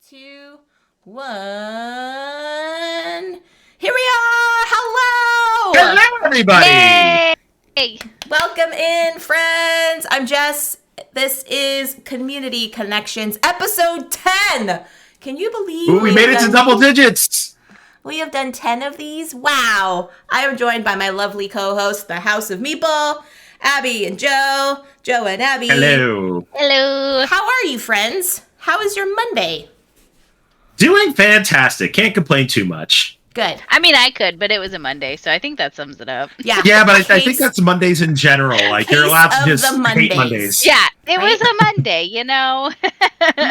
2, 1. Here we are. Hello. Hello, everybody. Yay! Welcome in, friends. I'm Jess. This is Community Connections, episode 10. Can you believe Ooh, we made it to double digits? We have done 10 of these. Wow. I am joined by my lovely co-hosts, the House of Meeple, Abby and Joe. Joe and Abby. Hello. Hello. How are you, friends? How is your Monday? Doing fantastic. Can't complain too much. Good. I mean, I could, but it was a Monday, so I think that sums it up. Yeah. Yeah, but I think that's Mondays in general. Like, you're allowed to Case just of the hate Mondays. Mondays. Yeah, it Right? was a Monday, you know?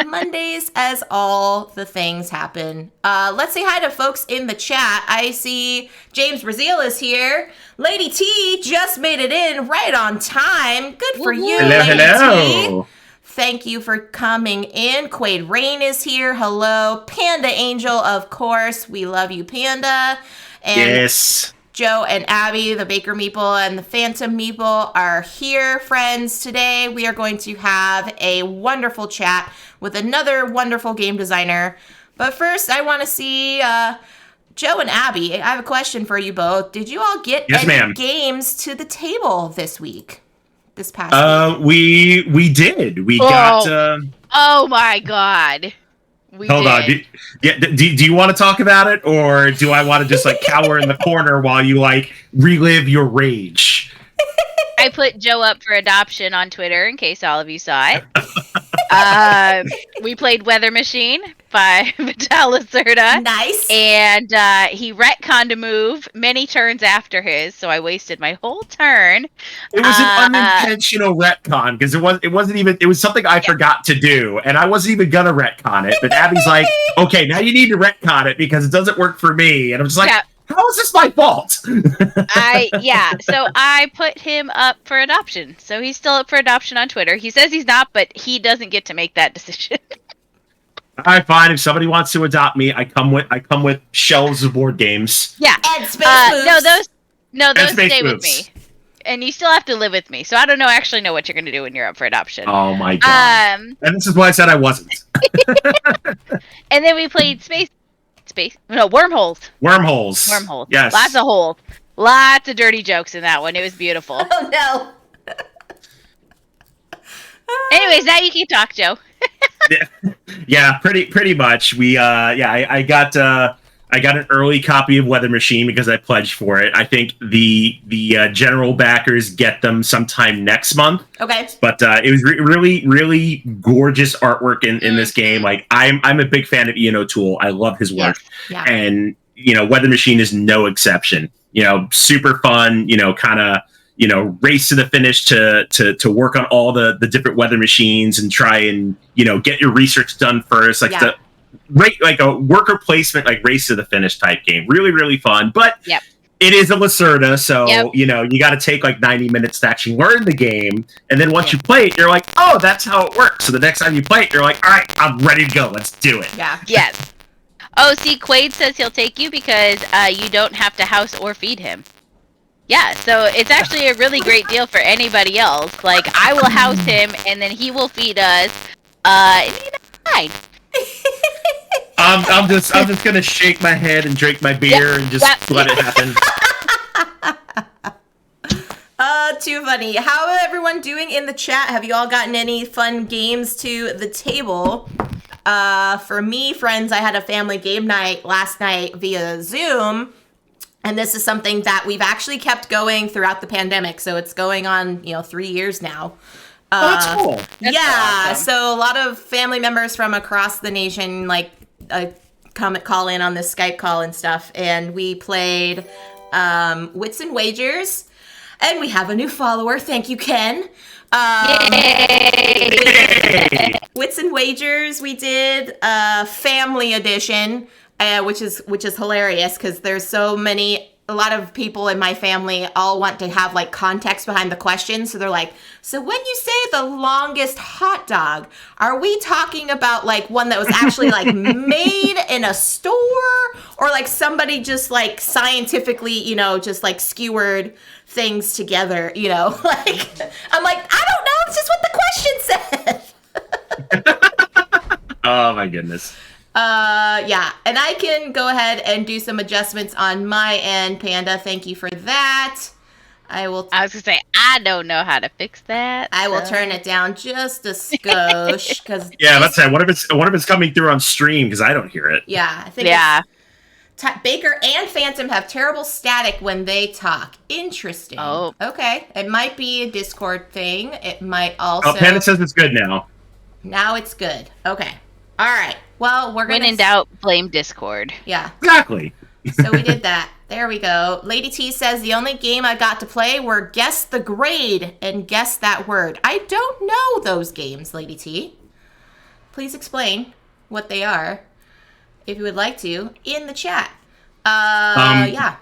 Mondays, as all the things happen. Let's say hi to folks in the chat. I see James Brazil is here. Lady T just made it in right on time. Good for you, Hello, Lady hello. T. Thank you for coming in. Quaid Rain is here. Hello. Panda Angel, of course. We love you, Panda. And Yes. Joe and Abby, the Baker Meeple and the Phantom Meeple, are here, friends. Today we are going to have a wonderful chat with another wonderful game designer. But first, I want to see Joe and Abby. I have a question for you both. Did you all get Yes, any ma'am. games to the table this week? This past week? We did. We got. Oh my god. We Hold on. did. Do you want to talk about it, or do I want to just like cower in the corner while you like relive your rage? I put Joe up for adoption on Twitter in case all of you saw it. We played Weather Machine by Vital Lacerda. Nice. And he retconned a move many turns after his, so I wasted my whole turn. It was an unintentional retcon because it wasn't even. It was something I forgot to do, and I wasn't even gonna retcon it. But Abby's like, "Okay, now you need to retcon it because it doesn't work for me," and I'm just like, Yeah. "How is this my fault?" So I put him up for adoption. So he's still up for adoption on Twitter. He says he's not, but he doesn't get to make that decision. All right, fine. If somebody wants to adopt me, I come with shelves of board games. Yeah. And space moves. Those space stay with moves. me. And you still have to live with me. So I don't actually know what you're gonna do when you're up for adoption. Oh my god! And this is why I said I wasn't. And then we played wormholes. Wormholes. Wormholes. Yes. Lots of holes. Lots of dirty jokes in that one. It was beautiful. Oh, no. Anyways, now you can talk, Joe. Yeah, pretty much. I got an early copy of Weather Machine because I pledged for it. I think the general backers get them sometime next month. Okay. But it was really gorgeous artwork in this game. Like I'm a big fan of Ian O'Toole. I love his work, Yeah. and Weather Machine is no exception. Super fun. Kind of race to the finish to work on all the different weather machines and try and get your research done first. Like a worker placement, like race to the finish type game. Really fun. But Yep. it is a Lacerda, so Yep. you got to take like 90 minutes to actually learn the game, and then once you play it, you're like, oh, that's how it works. So the next time you play it, you're like, all right, I'm ready to go. Let's do it. Yeah. Yes. Oh, see, Quaid says he'll take you because you don't have to house or feed him. Yeah, so it's actually a really great deal for anybody else. Like, I will house him, and then he will feed us. And fine. I'm just gonna shake my head and drink my beer and just let it happen. Too funny. How is everyone doing in the chat? Have you all gotten any fun games to the table? For me, friends, I had a family game night last night via Zoom, and this is something that we've actually kept going throughout the pandemic. So it's going on, 3 years now. Oh, that's cool. That's Yeah, awesome. so a lot of family members from across the nation call in on this Skype call and stuff, and we played Wits and Wagers, and we have a new follower. Thank you, Ken. Wits and Wagers, we did Family Edition, which is hilarious because there's a lot of people in my family all want to have like context behind the question. So they're like, so when you say the longest hot dog, are we talking about like one that was actually like made in a store, or like somebody just like scientifically, just like skewered things together, like I'm like, I don't know, it's just what the question said. Oh my goodness. Yeah, and I can go ahead and do some adjustments on my end, Panda. Thank you for that. I was gonna say I don't know how to fix that. I will turn it down just a skosh because Yeah, that's it. What if it's coming through on stream because I don't hear it? Yeah, I think Baker and Phantom have terrible static when they talk. Interesting. Oh. Okay. It might be a Discord thing. It might also... Oh, Panda says it's good now. Now it's good. Okay. All right. Well, we're going to... When in doubt, blame Discord. Yeah. Exactly. So we did that. There we go. Lady T says, the only game I got to play were Guess the Grade and Guess That Word. I don't know those games, Lady T. Please explain what they are, if you would like to, in the chat. Yeah.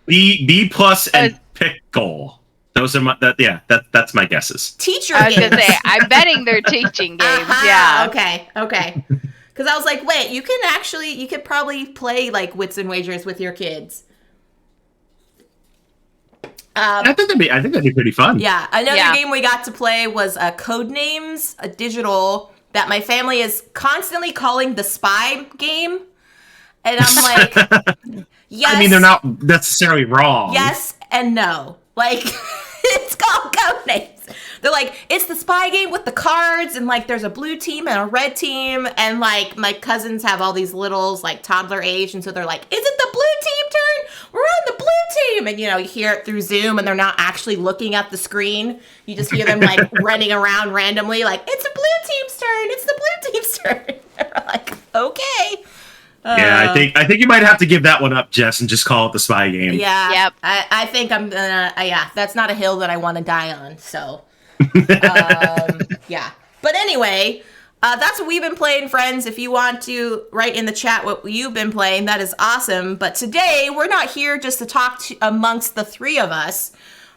B plus and pickle. Those are that's my guesses. Teacher I was games. gonna say, I'm betting they're teaching games. Yeah. Okay. Because I was like, wait, you could probably play like Wits and Wagers with your kids. I think that'd be pretty fun. Yeah. Another game we got to play was Codenames, a digital that my family is constantly calling the spy game. And I'm like, yes. I mean, they're not necessarily wrong. Yes and no. Like, it's called Codenames. They're like, it's the spy game with the cards, and like there's a blue team and a red team, and like my cousins have all these littles, like toddler age, and so they're like, is it the blue team turn? We're on the blue team. And you hear it through Zoom, and they're not actually looking at the screen. You just hear them like running around randomly, like, it's a blue team's turn. It's the blue team's turn. They're like, okay. Yeah, I think you might have to give that one up, Jess, and just call it the spy game. Yeah. Yep. I think I'm gonna, that's not a hill that I want to die on, so. Yeah. But anyway, that's what we've been playing, friends. If you want to write in the chat what you've been playing, that is awesome. But today, we're not here just to talk amongst the three of us.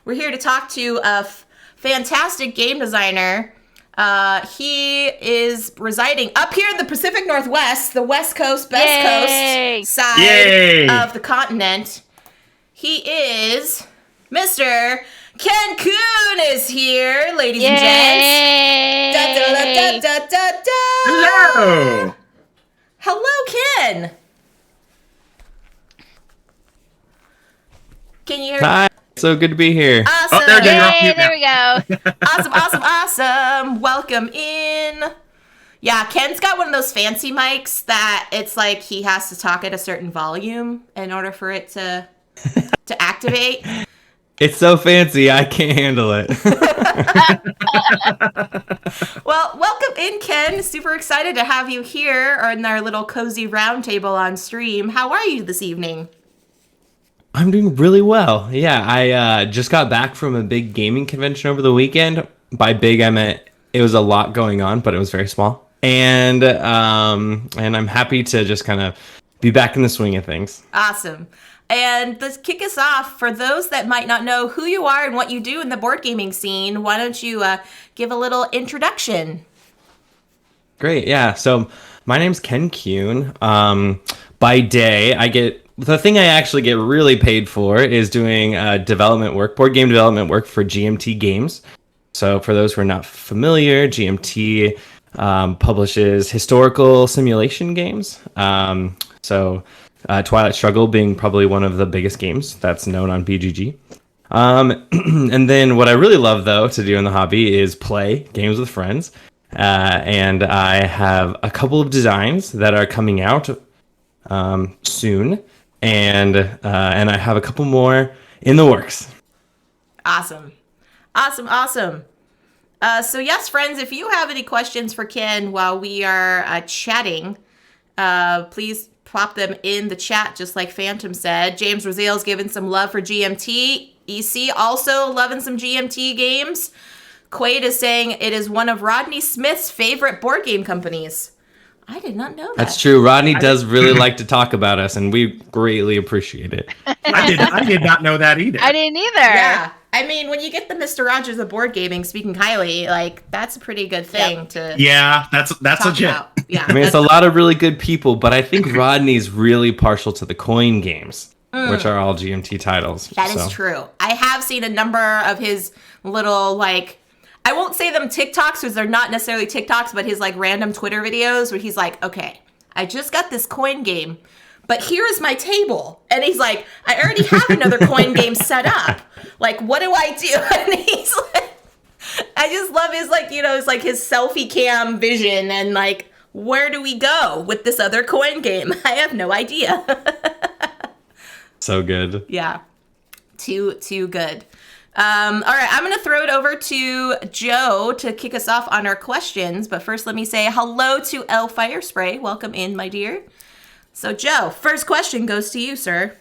We're here to talk to a fantastic game designer. He is residing up here in the Pacific Northwest, the West Coast, Coast side of the continent. He is Mr. Ken Kuhn is here, ladies and gents. Da, da, da, da, da, da. Hello. Hello, Ken. Can you hear me? Hi, so good to be here. Awesome. Oh, there you go. Yay, there we go. Awesome. Welcome in. Yeah, Ken's got one of those fancy mics that it's like he has to talk at a certain volume in order for it to activate. It's so fancy, I can't handle it. Well, welcome in, Ken. Super excited to have you here in our little cozy round table on stream. How are you this evening? I'm doing really well. Yeah, I just got back from a big gaming convention over the weekend. By big, I meant it was a lot going on, but it was very small. And I'm happy to just kind of be back in the swing of things. Awesome. And let's kick us off. For those that might not know who you are and what you do in the board gaming scene, why don't you give a little introduction? Great, yeah. So my name's Ken Kuhn. By day, the thing I actually get really paid for is doing development work, board game development work for GMT Games. So for those who are not familiar, GMT publishes historical simulation games. Twilight Struggle being probably one of the biggest games that's known on BGG. And then what I really love, though, to do in the hobby is play games with friends. And I have a couple of designs that are coming out soon. And I have a couple more in the works. Awesome. So yes, friends, if you have any questions for Ken while we are chatting, please pop them in the chat, just like Phantom said. James Rosale's giving some love for GMT. EC also loving some GMT games. Quaid is saying it is one of Rodney Smith's favorite board game companies. I did not know that. That's true. Rodney does really like to talk about us, and we greatly appreciate it. I did not know that either. I didn't either. Yeah. I mean, when you get the Mr. Rogers of board gaming speaking highly, like, that's a pretty good thing to Yeah, that's legit. about. Yeah. I mean, it's a lot of really good people, but I think Rodney's really partial to the coin games, which are all GMT titles. That is true. I have seen a number of his little, like, I won't say them TikToks because they're not necessarily TikToks, but his, like, random Twitter videos where he's like, okay, I just got this coin game, but here is my table. And he's like, I already have another coin game set up. Like, what do I do? And he's like, I just love his, like, you know, it's like his selfie cam vision and like, where do we go with this other coin game? I have no idea. So good. Yeah. Too good. All right, I'm going to throw it over to Joe to kick us off on our questions. But first, let me say hello to El Firespray. Welcome in, my dear. So, Joe, first question goes to you, sir.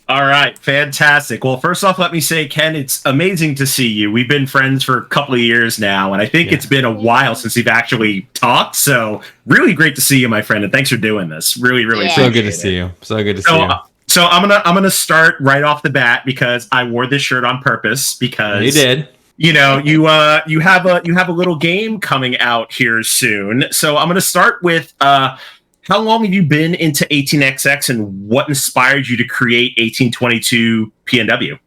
All right, fantastic. Well, first off, let me say, Ken, it's amazing to see you. We've been friends for a couple of years now, and I think it's been a while since we've actually talked. So, really great to see you, my friend, and thanks for doing this. Really, really So good to see you. So good to see you. So I'm gonna start right off the bat because I wore this shirt on purpose because you did. You know, you have a little game coming out here soon. So I'm gonna start with how long have you been into 18xx and what inspired you to create 1822 PNW?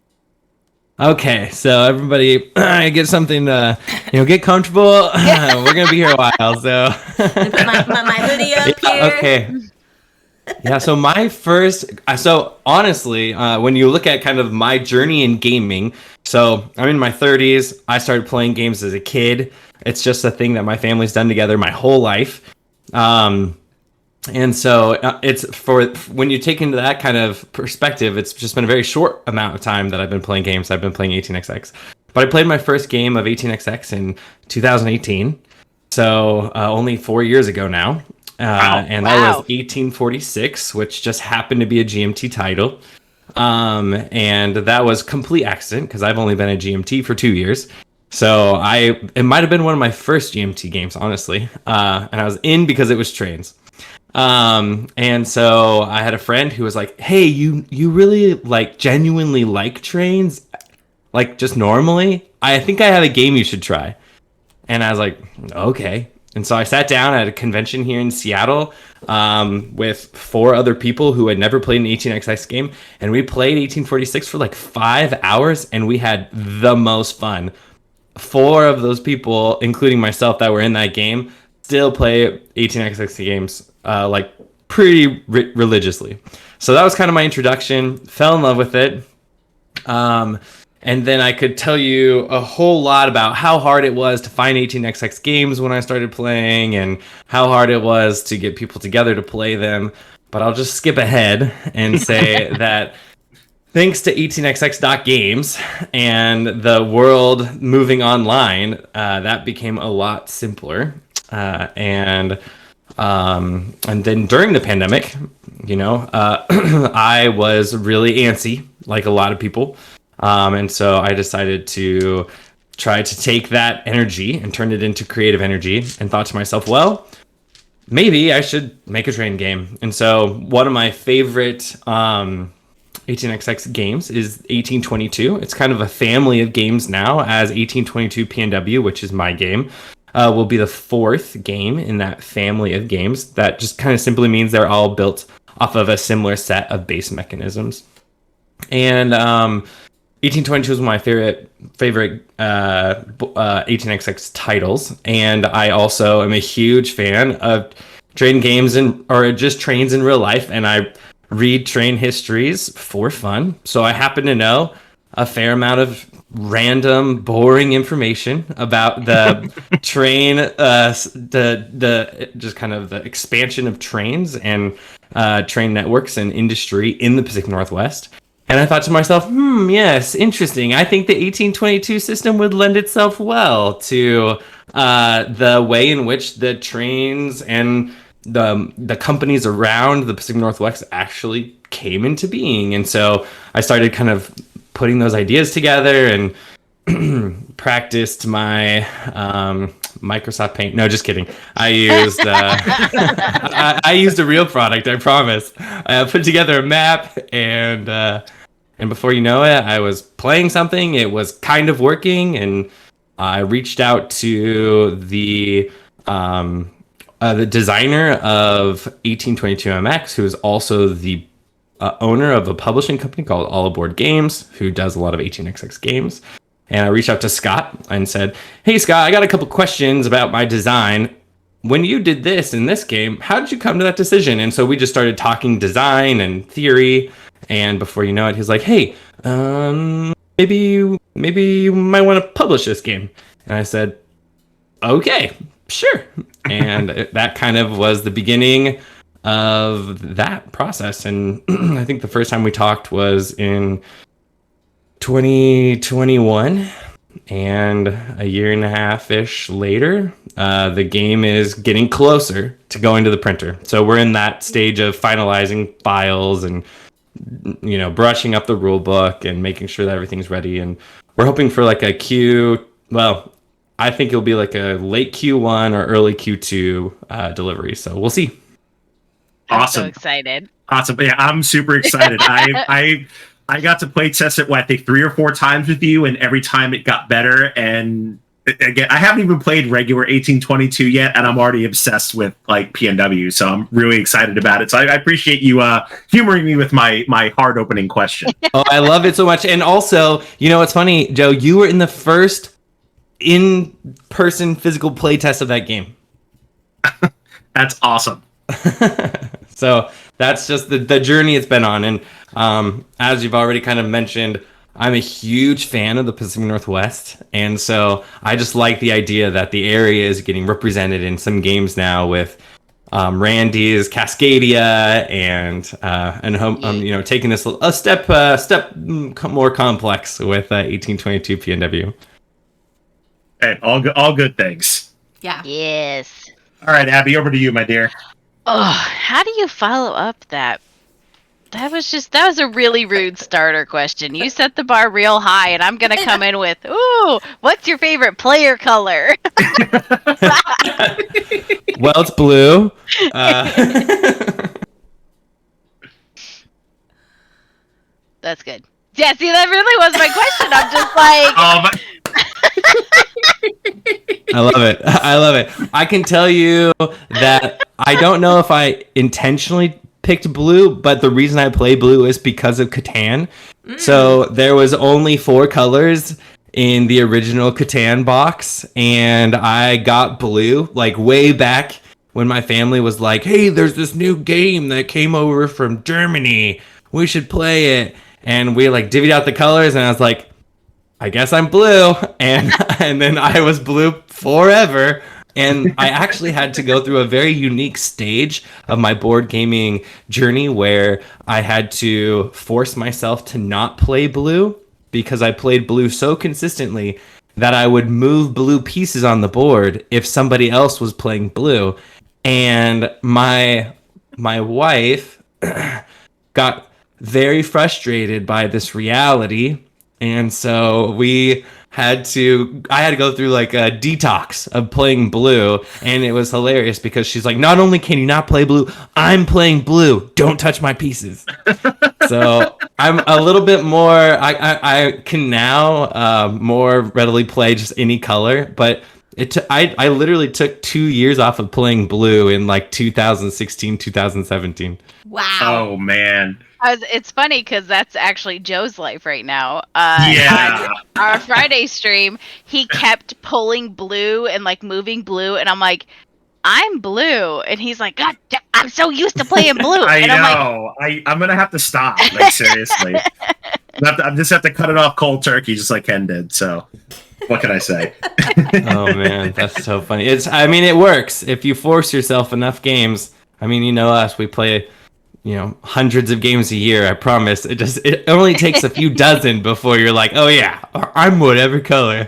Okay, so everybody get something get comfortable. We're gonna be here a while, so Put my hoodie up here. Okay. Yeah, so honestly, when you look at kind of my journey in gaming, so I'm in my 30s. I started playing games as a kid. It's just a thing that my family's done together my whole life. And so it's when you take into that kind of perspective, it's just been a very short amount of time that I've been playing games. I've been playing 18xx. But I played my first game of 18xx in 2018. So only 4 years ago now. And that was 1846, which just happened to be a GMT title. And that was complete accident because I've only been a GMT for 2 years. So it might have been one of my first GMT games, honestly. And I was in because it was trains. And so I had a friend who was like, hey, you really like genuinely like trains? Like just normally? I think I have a game you should try. And I was like, okay. And so I sat down at a convention here in Seattle with 4 other people who had never played an 18xx game. And we played 1846 for like 5 hours and we had the most fun. 4 of those people, including myself that were in that game, still play 18xx games like pretty religiously. So that was kind of my introduction. Fell in love with it. And then I could tell you a whole lot about how hard it was to find 18xx games when I started playing and how hard it was to get people together to play them. But I'll just skip ahead and say that thanks to 18xx.games and the world moving online, that became a lot simpler. And then during the pandemic, I was really antsy, like a lot of people. And so I decided to try to take that energy and turn it into creative energy and thought to myself, well, maybe I should make a train game. And so one of my favorite 18xx games is 1822. It's kind of a family of games now, as 1822 PNW, which is my game, will be the 4th game in that family of games. That just kind of simply means they're all built off of a similar set of base mechanisms. And 1822 is my favorite 18xx titles, and I also am a huge fan of train games or just trains in real life, and I read train histories for fun. So I happen to know a fair amount of random, boring information about the train, the just kind of the expansion of trains and train networks and industry in the Pacific Northwest. And I thought to myself, yes, interesting. I think the 1822 system would lend itself well to the way in which the trains and the companies around the Pacific Northwest actually came into being. And so I started kind of putting those ideas together and practiced my Microsoft Paint. No, just kidding. I used I used a real product, I promise. I put together a map and before you know it, I was playing something. It was kind of working, and I reached out to the designer of 1822MX, who is also the owner of a publishing company called All Aboard Games, who does a lot of 18xx games. And I reached out to Scott and said, hey, Scott, I got a couple questions about my design. when you did this in this game, how did you come to that decision? And so we just started talking design and theory. And before you know it, he's like, hey, maybe you might want to publish this game. And I said, okay, sure. And that kind of was the beginning of that process. And I think the first time we talked was in 2021. And a year and a half-ish later, the game is getting closer to going to the printer. So we're in that stage of finalizing files and, you know, brushing up the rule book and making sure that everything's ready. And we're hoping for like I think it'll be like a late Q1 or early Q2 delivery. So we'll see. Awesome. I'm so excited. Awesome. Yeah, I'm super excited. I got to play test it, I think 3 or 4 times with you, and every time it got better. And again, I haven't even played regular 1822 yet, and I'm already obsessed with like PNW. So I'm really excited about it. So I appreciate you humoring me with my hard opening question. Oh, I love it so much. And also, you know, what's funny, Joe, you were in the first in-person physical play test of that game. That's awesome. So that's just the journey it's been on. And as you've already kind of mentioned, I'm a huge fan of the Pacific Northwest. And so I just like the idea that the area is getting represented in some games now with Randy's Cascadia and you know, taking this a step more complex with 1822 PNW. Hey, all good things. Yeah. Yes. All right, Abby, over to you, my dear. Oh, how do you follow up that? That was a really rude starter question. You set the bar real high, and I'm gonna come in with, ooh, what's your favorite player color? Well, it's blue. That's good. Yeah, see, that really was my question. I'm just like, I love it. I love it. I can tell you that I don't know if I intentionally picked blue, but the reason I play blue is because of Catan. So there was only 4 colors in the original Catan box, and I got blue like way back when my family was like, hey, there's this new game that came over from Germany. We should play it. And we like divvied out the colors, and I was like, I guess I'm blue. And then I was blue forever. And I actually had to go through a very unique stage of my board gaming journey where I had to force myself to not play blue because I played blue so consistently that I would move blue pieces on the board if somebody else was playing blue. And my wife got very frustrated by this reality. And so I had to go through like a detox of playing blue, and it was hilarious because she's like, not only can you not play blue, I'm playing blue. Don't touch my pieces. So I'm a little bit more, I can now more readily play just any color, but I literally took 2 years off of playing blue in like 2016, 2017. Wow. Oh, man. It's funny because that's actually Joe's life right now. Yeah. On our Friday stream, he kept pulling blue and like moving blue, and I'm like, I'm blue, and he's like, God, I'm so used to playing blue. I and know. I'm gonna have to stop. Like seriously, I just have to cut it off cold turkey, just like Ken did. So, what can I say? Oh man, that's so funny. It works if you force yourself enough games. I mean, you know us, we play, you know, hundreds of games a year. I promise. It only takes a few dozen before you're like, oh yeah, I'm whatever color.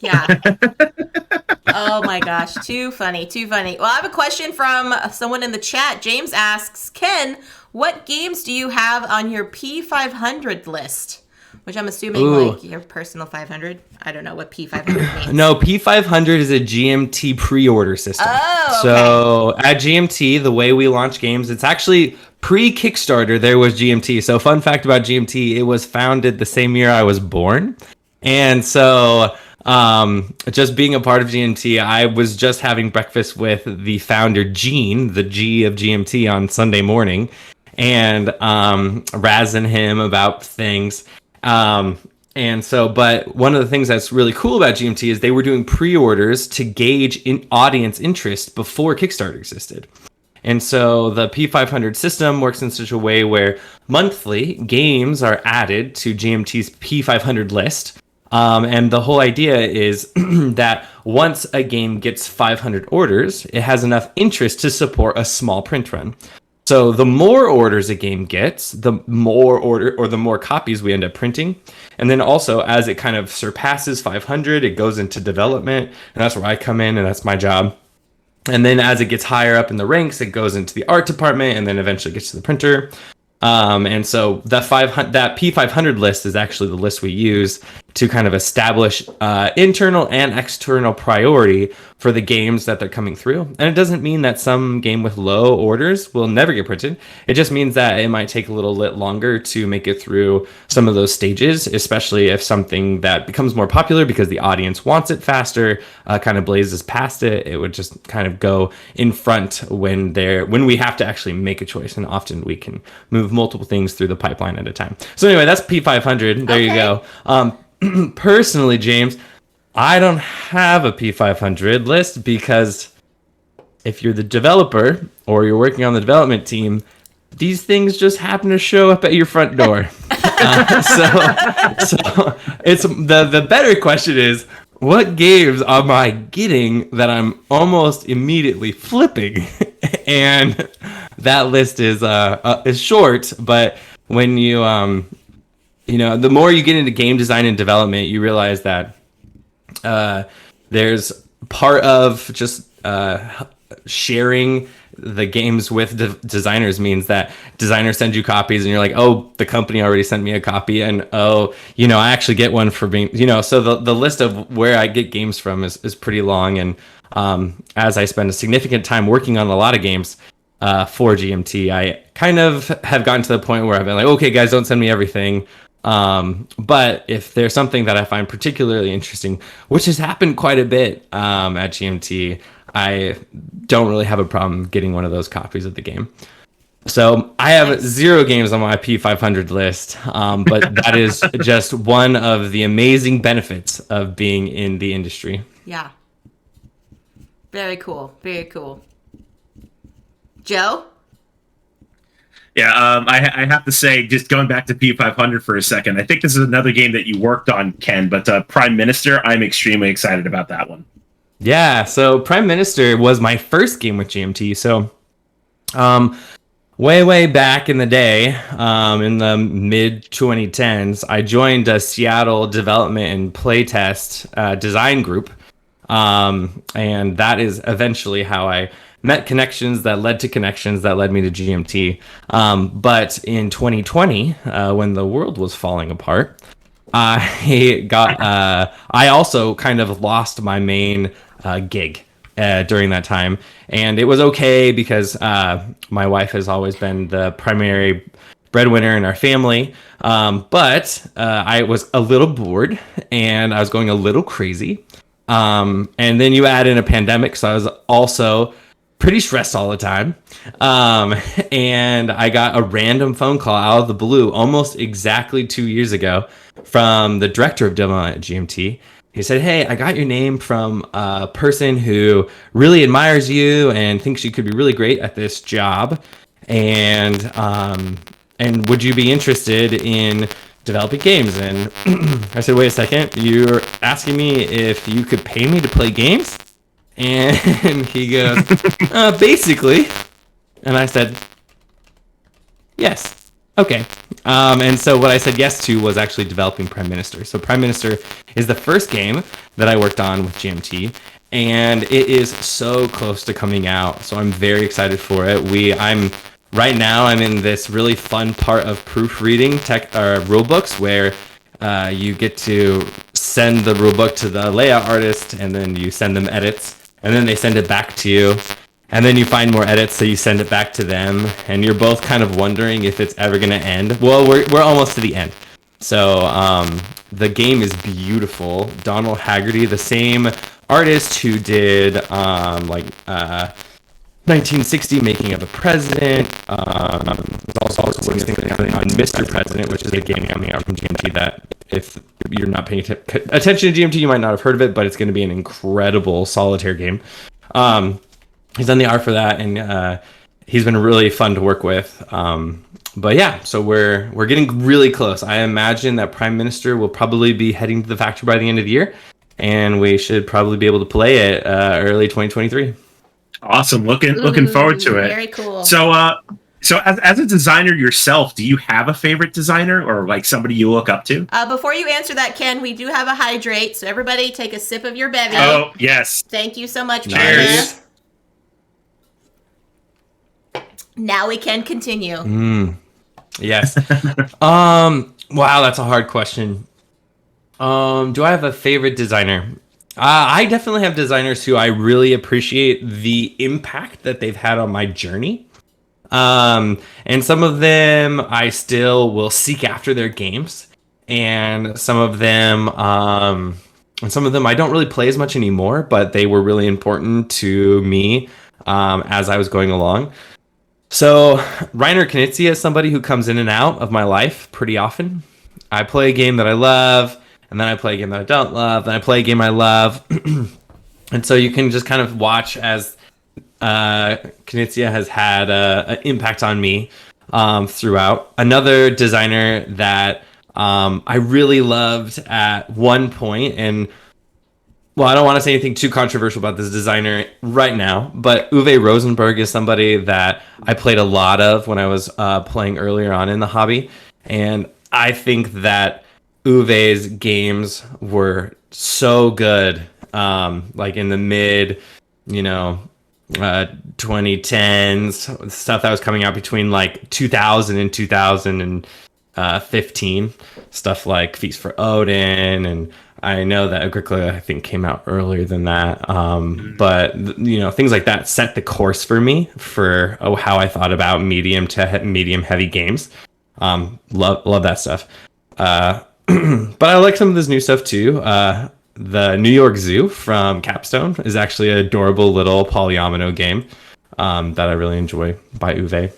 Yeah. Oh my gosh, too funny. Well, I have a question from someone in the chat. James asks, Ken, what games do you have on your P500 list? Which I'm assuming like your personal 500. I don't know what P500 means. No, P500 is a GMT pre-order system. Oh, okay. So at GMT, the way we launch games, it's actually pre-Kickstarter, there was GMT. So fun fact about GMT, it was founded the same year I was born. And so just being a part of GMT, I was just having breakfast with the founder, Gene, the G of GMT, on Sunday morning, and razzing him about things. And so, but one of the things that's really cool about GMT is they were doing pre-orders to gauge audience interest before Kickstarter existed. And so the P500 system works in such a way where monthly games are added to GMT's P500 list. And the whole idea is that once a game gets 500 orders, it has enough interest to support a small print run. So the more orders a game gets, the more copies we end up printing. And then also as it kind of surpasses 500, it goes into development, and that's where I come in, and that's my job. And then as it gets higher up in the ranks, it goes into the art department and then eventually gets to the printer. And so that P500 list is actually the list we use to kind of establish internal and external priority for the games that they're coming through. And it doesn't mean that some game with low orders will never get printed. It just means that it might take a little bit longer to make it through some of those stages, especially if something that becomes more popular because the audience wants it faster kind of blazes past it. It would just kind of go in front when we have to actually make a choice. And often we can move multiple things through the pipeline at a time. So anyway, that's P500. There you go. Personally, James, I don't have a P500 list because if you're the developer or you're working on the development team, these things just happen to show up at your front door. So it's the better question is, what games am I getting that I'm almost immediately flipping? And that list is short, but when you the more you get into game design and development, you realize that there's part of just sharing the games with designers means that designers send you copies and you're like, oh, the company already sent me a copy, and I actually get one for being, so the list of where I get games from is pretty long. And as I spend a significant time working on a lot of games for GMT, I kind of have gotten to the point where I've been like, okay, guys, don't send me everything. But if there's something that I find particularly interesting, which has happened quite a bit at GMT, I don't really have a problem getting one of those copies of the game. So I have 0 games on my P500 list, but that is just one of the amazing benefits of being in the industry. Yeah. Very cool. Very cool. Joe? Yeah, I have to say, just going back to P500 for a second, I think this is another game that you worked on, Ken, but Prime Minister, I'm extremely excited about that one. Yeah, so Prime Minister was my first game with GMT. So way back in the day, in the mid-2010s, I joined a Seattle development and playtest design group. And that is eventually how I met connections that led to connections that led me to GMT. But in 2020, when the world was falling apart, I also kind of lost my main gig during that time. And it was okay because my wife has always been the primary breadwinner in our family. But I was a little bored and I was going a little crazy. And then you add in a pandemic, so I was also pretty stressed all the time. And I got a random phone call out of the blue almost exactly 2 years ago from the director of demo at GMT. He said, hey, I got your name from a person who really admires you and thinks you could be really great at this job. And would you be interested in developing games? And I said, wait a second, you're asking me if you could pay me to play games? And he goes, basically. And I said, yes. Okay. And so what I said yes to was actually developing Prime Minister. So Prime Minister is the first game that I worked on with GMT, and it is so close to coming out. So I'm very excited for it. Right now I'm in this really fun part of proofreading rulebooks where you get to send the rulebook to the layout artist, and then you send them edits, and then they send it back to you. And then you find more edits, so you send it back to them, and you're both kind of wondering if it's ever going to end. Well, we're almost to the end. So the game is beautiful. Donald Haggerty, the same artist who did 1960 Making of a President. There's also working on Mr. President, which is a game coming out from GMT that if you're not paying attention to GMT, you might not have heard of it, but it's going to be an incredible solitaire game. He's done the art for that, and he's been really fun to work with. But yeah, so we're getting really close. I imagine that Prime Minister will probably be heading to the factory by the end of the year, and we should probably be able to play it early 2023. Awesome. Looking forward to it. Very cool. So as a designer yourself, do you have a favorite designer or like somebody you look up to? Before you answer that, Ken, we do have a hydrate. So everybody take a sip of your bevy. Oh, yes. Thank you so much, Cheers. Brenda. Now we can continue. Yes. Wow, that's a hard question. Do I have a favorite designer? I definitely have designers who I really appreciate the impact that they've had on my journey. And some of them I still will seek after their games, and some of them I don't really play as much anymore, but they were really important to me as I was going along. So Reiner Knizia is somebody who comes in and out of my life pretty often. I play a game that I love, and then I play a game that I don't love, then I play a game I love. And so you can just kind of watch as Knizia has had an impact on me throughout. Another designer that I really loved at one point, and well, I don't want to say anything too controversial about this designer right now, but Uwe Rosenberg is somebody that I played a lot of when I was playing earlier on in the hobby. And I think that Uwe's games were so good, like in the mid, 2010s, stuff that was coming out between like 2000 and 2015, stuff like Feast for Odin, and I know that Agricola, I think, came out earlier than that. But, things like that set the course for me for how I thought about medium heavy games. Love that stuff. But I like some of this new stuff too. The New York Zoo from Capstone is actually an adorable little polyomino game that I really enjoy by Uwe.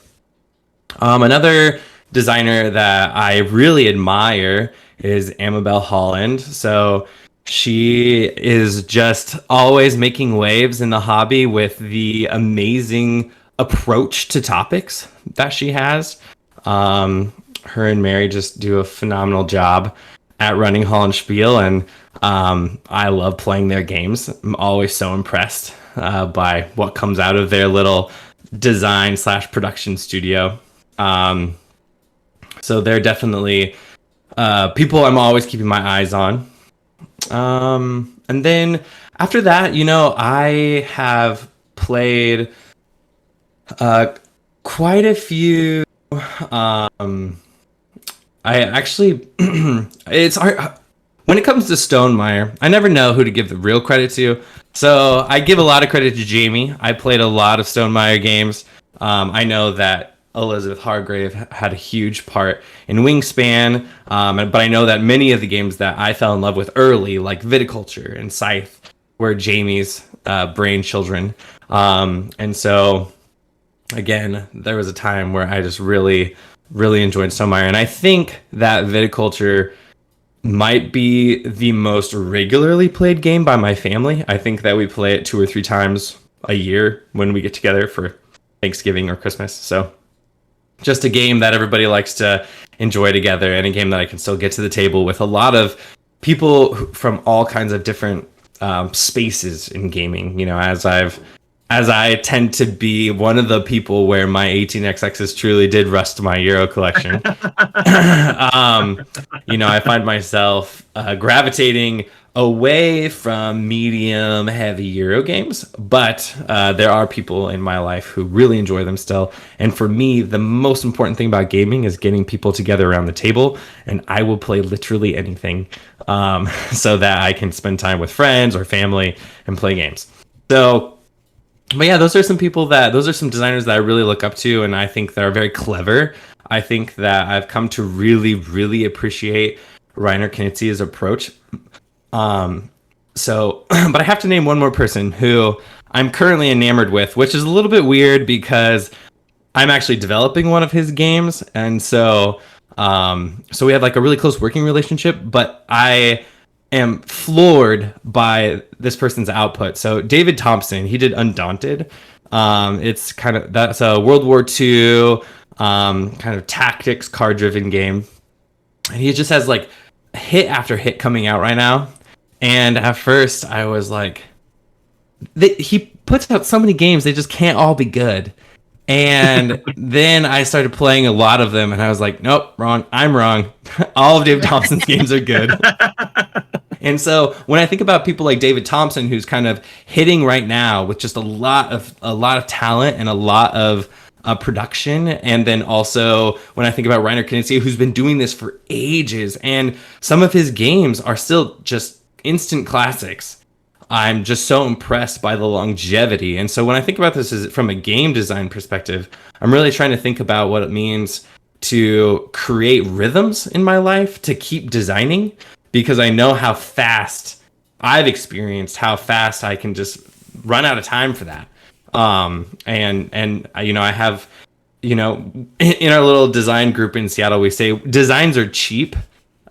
Another designer that I really admire is Amabel Holland. So she is just always making waves in the hobby with the amazing approach to topics that she has. Her and Mary just do a phenomenal job at running Holland Spiel, and I love playing their games. I'm always so impressed by what comes out of their little design/production studio. So they're definitely people I'm always keeping my eyes on. And then after that, I have played quite a few. I actually, it's hard. When it comes to Stonemaier, I never know who to give the real credit to. So I give a lot of credit to Jamie. I played a lot of Stonemaier games. I know that Elizabeth Hargrave had a huge part in Wingspan, but I know that many of the games that I fell in love with early, like Viticulture and Scythe, were Jamie's brain children. And so, again, there was a time where I just really enjoyed Stonemaier, and I think that Viticulture might be the most regularly played game by my family. I think that we play it 2 or 3 times a year when we get together for Thanksgiving or Christmas. So just a game that everybody likes to enjoy together, and a game that I can still get to the table with a lot of people from all kinds of different spaces in gaming. As I tend to be one of the people where my 18xx's truly did rust my Euro collection. I find myself gravitating away from medium heavy Euro games, but there are people in my life who really enjoy them still. And for me, the most important thing about gaming is getting people together around the table, and I will play literally anything so that I can spend time with friends or family and play games. So, but yeah, those are some designers that I really look up to, and I think they're very clever. I think that I've come to really, really appreciate Reiner Knizia's approach. But I have to name one more person who I'm currently enamored with, which is a little bit weird because I'm actually developing one of his games, and so So we have like a really close working relationship, but I am floored by this person's output. So David Thompson, he did Undaunted. It's kind of, that's a World War II kind of tactics card driven game. And he just has like hit after hit coming out right now. And at first I was like, he puts out so many games, they just can't all be good. And then I started playing a lot of them and I was like, nope, wrong. I'm wrong. All of David Thompson's games are good. And so when I think about people like David Thompson, who's kind of hitting right now with just a lot of talent and a lot of production, and then also when I think about Reiner Knizia, who's been doing this for ages, and some of his games are still just instant classics. I'm just so impressed by the longevity. And so when I think about this from a game design perspective, I'm really trying to think about what it means to create rhythms in my life, to keep designing, because I know how fast I've experienced how fast I can just run out of time for that. And I have, in our little design group in Seattle, we say designs are cheap,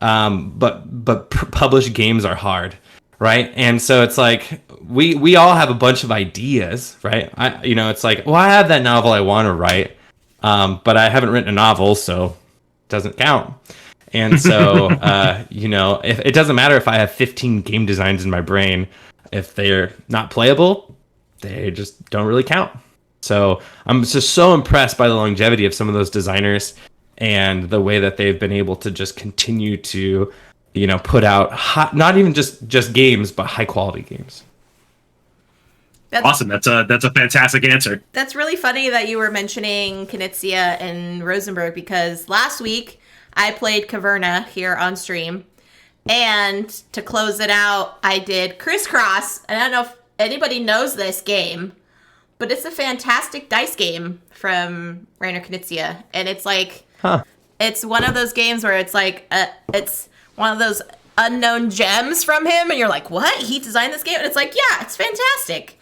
but published games are hard. Right. And so it's like we all have a bunch of ideas. Right. It's like, well, I have that novel I want to write, but I haven't written a novel, so it doesn't count. And so, if it doesn't matter if I have 15 game designs in my brain, if they're not playable, they just don't really count. So I'm just so impressed by the longevity of some of those designers and the way that they've been able to just continue to put out not even just games, but high quality games. Awesome. That's a fantastic answer. That's really funny that you were mentioning Knizia and Rosenberg, because last week I played Caverna here on stream, and to close it out, I did Crisscross. And I don't know if anybody knows this game, but it's a fantastic dice game from Reiner Knizia, and it's like, it's one of those games where it's like, it's one of those unknown gems from him, and you're like, what? He designed this game? And it's like, yeah, it's fantastic.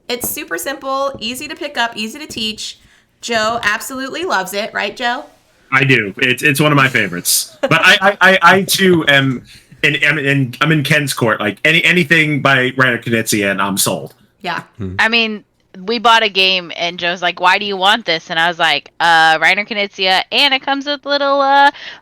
It's super simple, easy to pick up, easy to teach. Joe absolutely loves it, right, Joe? I do. It's one of my favorites. But I too am, and I'm in Ken's court. Like anything by Reiner Knizia, and I'm sold. Yeah. I mean, we bought a game and Joe's like, why do you want this? And I was like, Reiner Knizia, and it comes with little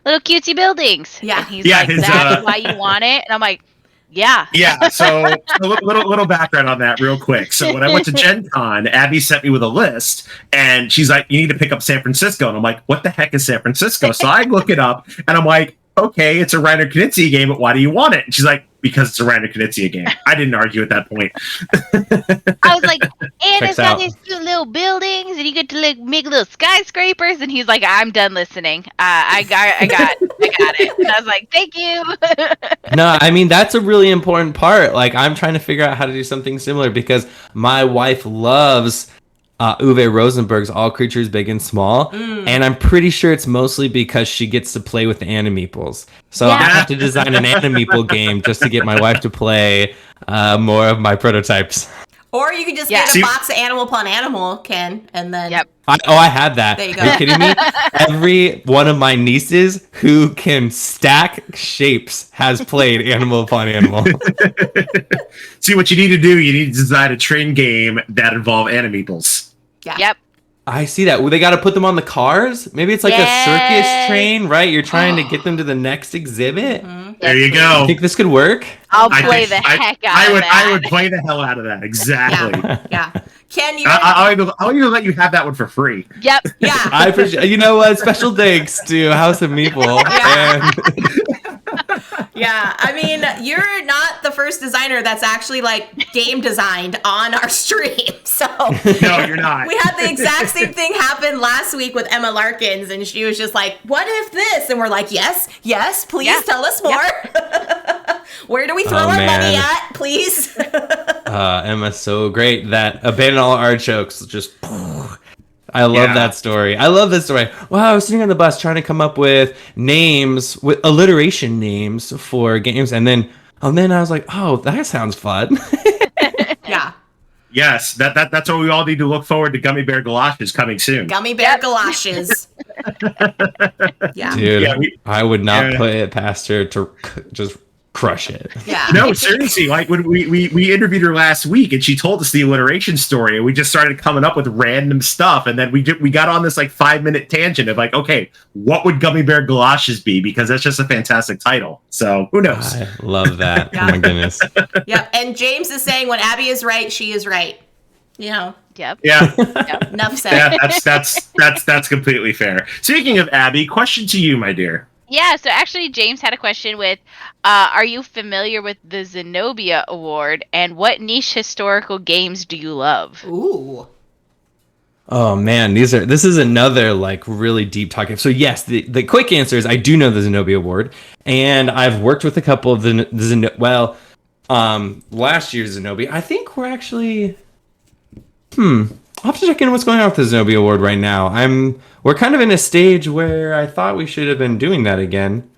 cutesy buildings. Yeah. And he's like, that's why you want it? And I'm like, yeah. Yeah. So a little background on that real quick. So when I went to Gen Con, Abby sent me with a list, and she's like, you need to pick up San Francisco. And I'm like, what the heck is San Francisco? So I look it up, and I'm like, okay, it's a Reiner Knizia game, but why do you want it? And she's like, because it's a Reiner Knizia game. I didn't argue at that point. I was like, and it's got these cute little buildings, and you get to like make little skyscrapers. And he's like, I'm done listening. I got it. And I was like, thank you. No, I mean, that's a really important part. Like, I'm trying to figure out how to do something similar, because my wife loves Uwe Rosenberg's All Creatures Big and Small, and I'm pretty sure it's mostly because she gets to play with the Animeeples. So I have to design an Animeeple game just to get my wife to play more of my prototypes. Or you could just get a box of Animal Upon Animal, Ken, and then... Yep. I had that. There you go. Are you kidding me? Every one of my nieces who can stack shapes has played Animal Upon Animal. See, what you need to do, you need to design a train game that involve Animeeples. Yeah. Yep. I see that. Well, they got to put them on the cars? Maybe it's like a circus train, right? You're trying to get them to the next exhibit? Mm-hmm. There you go. You think this could work? I'll play the heck out of that. I would play the hell out of that. Exactly. Yeah. Ken, you... I'll even let you have that one for free. Yep. Yeah. I appreciate. You know what? Special thanks to House of Meeple. Yeah, I mean, you're not the first designer that's actually like game designed on our stream. So no, you're not. We had the exact same thing happen last week with Emma Larkins, and she was just like, "What if this?" And we're like, "Yes, please tell us more. Yep. Where do we throw our money at, please?" Emma's so great that Abandon All Artichokes just. I love that story. I love this story. Wow, I was sitting on the bus trying to come up with names, with alliteration names for games, and then I was like, oh, that sounds fun. Yeah. Yes, that's what we all need to look forward to. Gummy Bear Galoshes coming soon. Gummy Bear Galoshes. Yeah. Dude, Yeah, I would not yeah. put it past her to just crush it. Yeah. No, seriously. Like when we interviewed her last week, and she told us the alliteration story, and we just started coming up with random stuff, and then we got on this like 5-minute tangent of like, okay, what would Gummy Bear Galoshes be? Because that's just a fantastic title. So who knows? I love that. Yeah. Oh my goodness. Yep. And James is saying when Abby is right, she is right. You know, Yep. Yeah, Yep. enough said. yeah, that's completely fair. Speaking of Abby, question to you, my dear. Yeah, so actually James had a question with, are you familiar with the Zenobia Award, and what niche historical games do you love? Ooh. Oh man, this is another like really deep topic. So yes, the quick answer is I do know the Zenobia Award, and I've worked with a couple of last year's Zenobia. I think we're actually I'll have to check in what's going on with the Zenobia Award right now. We're kind of in a stage where I thought we should have been doing that again.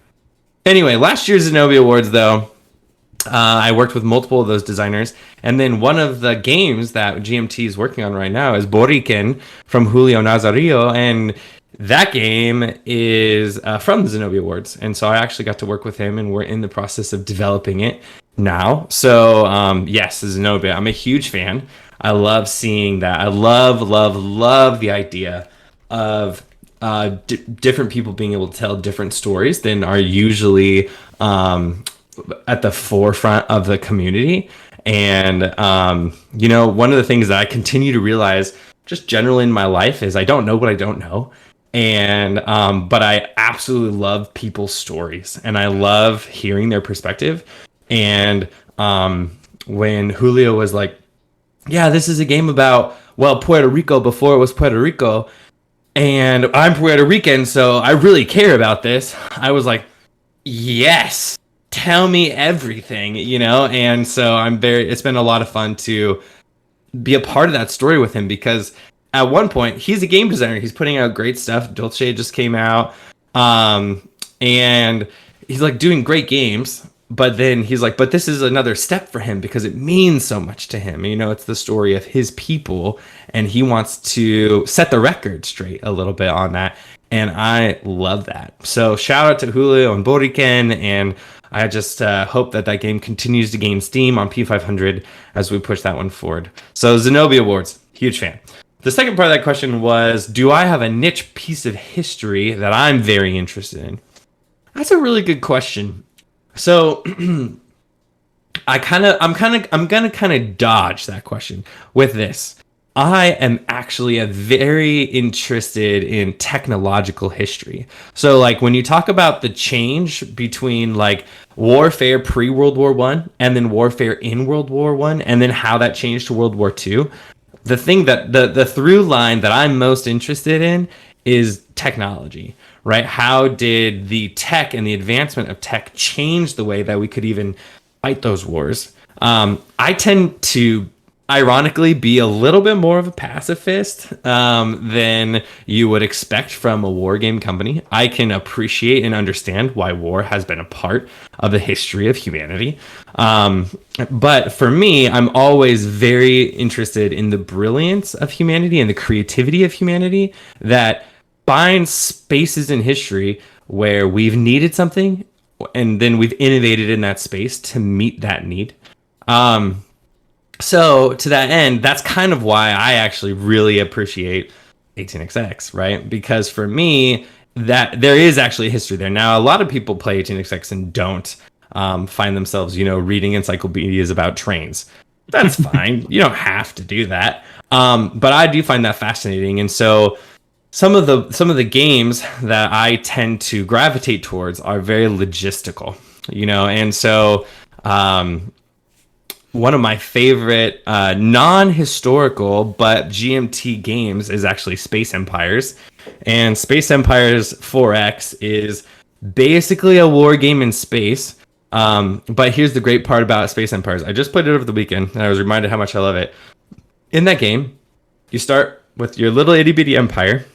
Anyway, last year's Zenobia Awards though, I worked with multiple of those designers, and then one of the games that GMT is working on right now is Boriken from Julio Nazario, and that game is from the Zenobia Awards, and so I actually got to work with him, and we're in the process of developing it now. So yes, Zenobia, I'm a huge fan. I love seeing that. I love the idea of different people being able to tell different stories than are usually at the forefront of the community. And one of the things that I continue to realize just generally in my life is I don't know what I don't know. And but I absolutely love people's stories, and I love hearing their perspective. And when Julio was like, yeah, this is a game about, well, Puerto Rico before it was Puerto Rico, and I'm Puerto Rican, so I really care about this. I was like, yes, tell me everything, And so it's been a lot of fun to be a part of that story with him, because at one point he's a game designer. He's putting out great stuff. Dolce just came out, and he's like doing great games. But then he's like, but this is another step for him because it means so much to him. It's the story of his people, and he wants to set the record straight a little bit on that. And I love that. So shout out to Julio and Boriken, and I just hope that game continues to gain steam on P500 as we push that one forward. So Zenobia Awards, huge fan. The second part of that question was, do I have a niche piece of history that I'm very interested in? That's a really good question. So I'm gonna kind of dodge that question with this. I am actually very interested in technological history. So like when you talk about the change between like warfare pre-World War I and then warfare in World War I, and then how that changed to World War II, the thing that the through line that I'm most interested in is technology. Right? How did the tech and the advancement of tech change the way that we could even fight those wars? I tend to, ironically, be a little bit more of a pacifist than you would expect from a war game company. I can appreciate and understand why war has been a part of the history of humanity. But for me, I'm always very interested in the brilliance of humanity and the creativity of humanity that find spaces in history where we've needed something and then we've innovated in that space to meet that need. So to that end, that's kind of why I actually really appreciate 18xx, right? Because for me, that there is actually history there. Now, a lot of people play 18xx and don't find themselves, reading encyclopedias about trains. That's fine. You don't have to do that. But I do find that fascinating. And so some of the games that I tend to gravitate towards are very logistical, and so one of my favorite non-historical but GMT games is actually Space Empires, and Space Empires 4X is basically a war game in space. But here's the great part about Space Empires. I just played it over the weekend, and I was reminded how much I love it. In that game, you start with your little itty-bitty empire,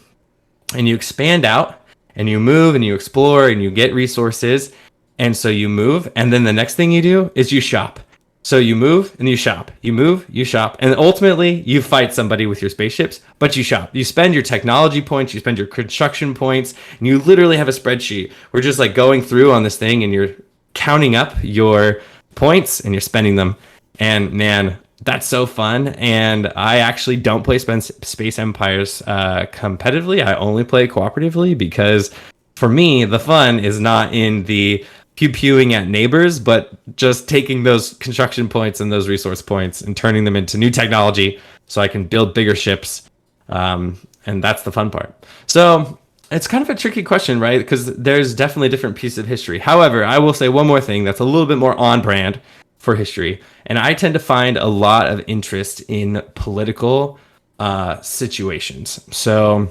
and you expand out, and you move, and you explore, and you get resources. And so you move, and then the next thing you do is you shop. So you move and you shop. You move, you shop, and ultimately you fight somebody with your spaceships, but you shop. You spend your technology points, you spend your construction points, and you literally have a spreadsheet. We're just like going through on this thing and you're counting up your points and you're spending them. And man, that's so fun. And I actually don't play Space Empires competitively. I only play cooperatively because for me, the fun is not in the pew-pewing at neighbors, but just taking those construction points and those resource points and turning them into new technology so I can build bigger ships. And that's the fun part. So it's kind of a tricky question, right? Because there's definitely different pieces of history. However, I will say one more thing that's a little bit more on brand for history. And I tend to find a lot of interest in political situations. So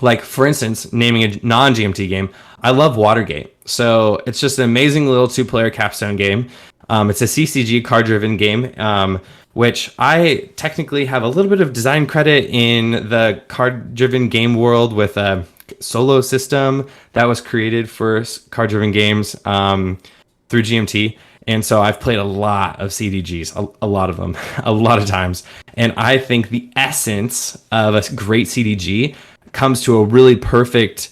like, for instance, naming a non-GMT game, I love Watergate. So it's just an amazing little 2-player capstone game. It's a CCG card-driven game, which I technically have a little bit of design credit in the card-driven game world with a solo system that was created for card-driven games through GMT. And so I've played a lot of CDGs, a lot of them, a lot of times. And I think the essence of a great CDG comes to a really perfect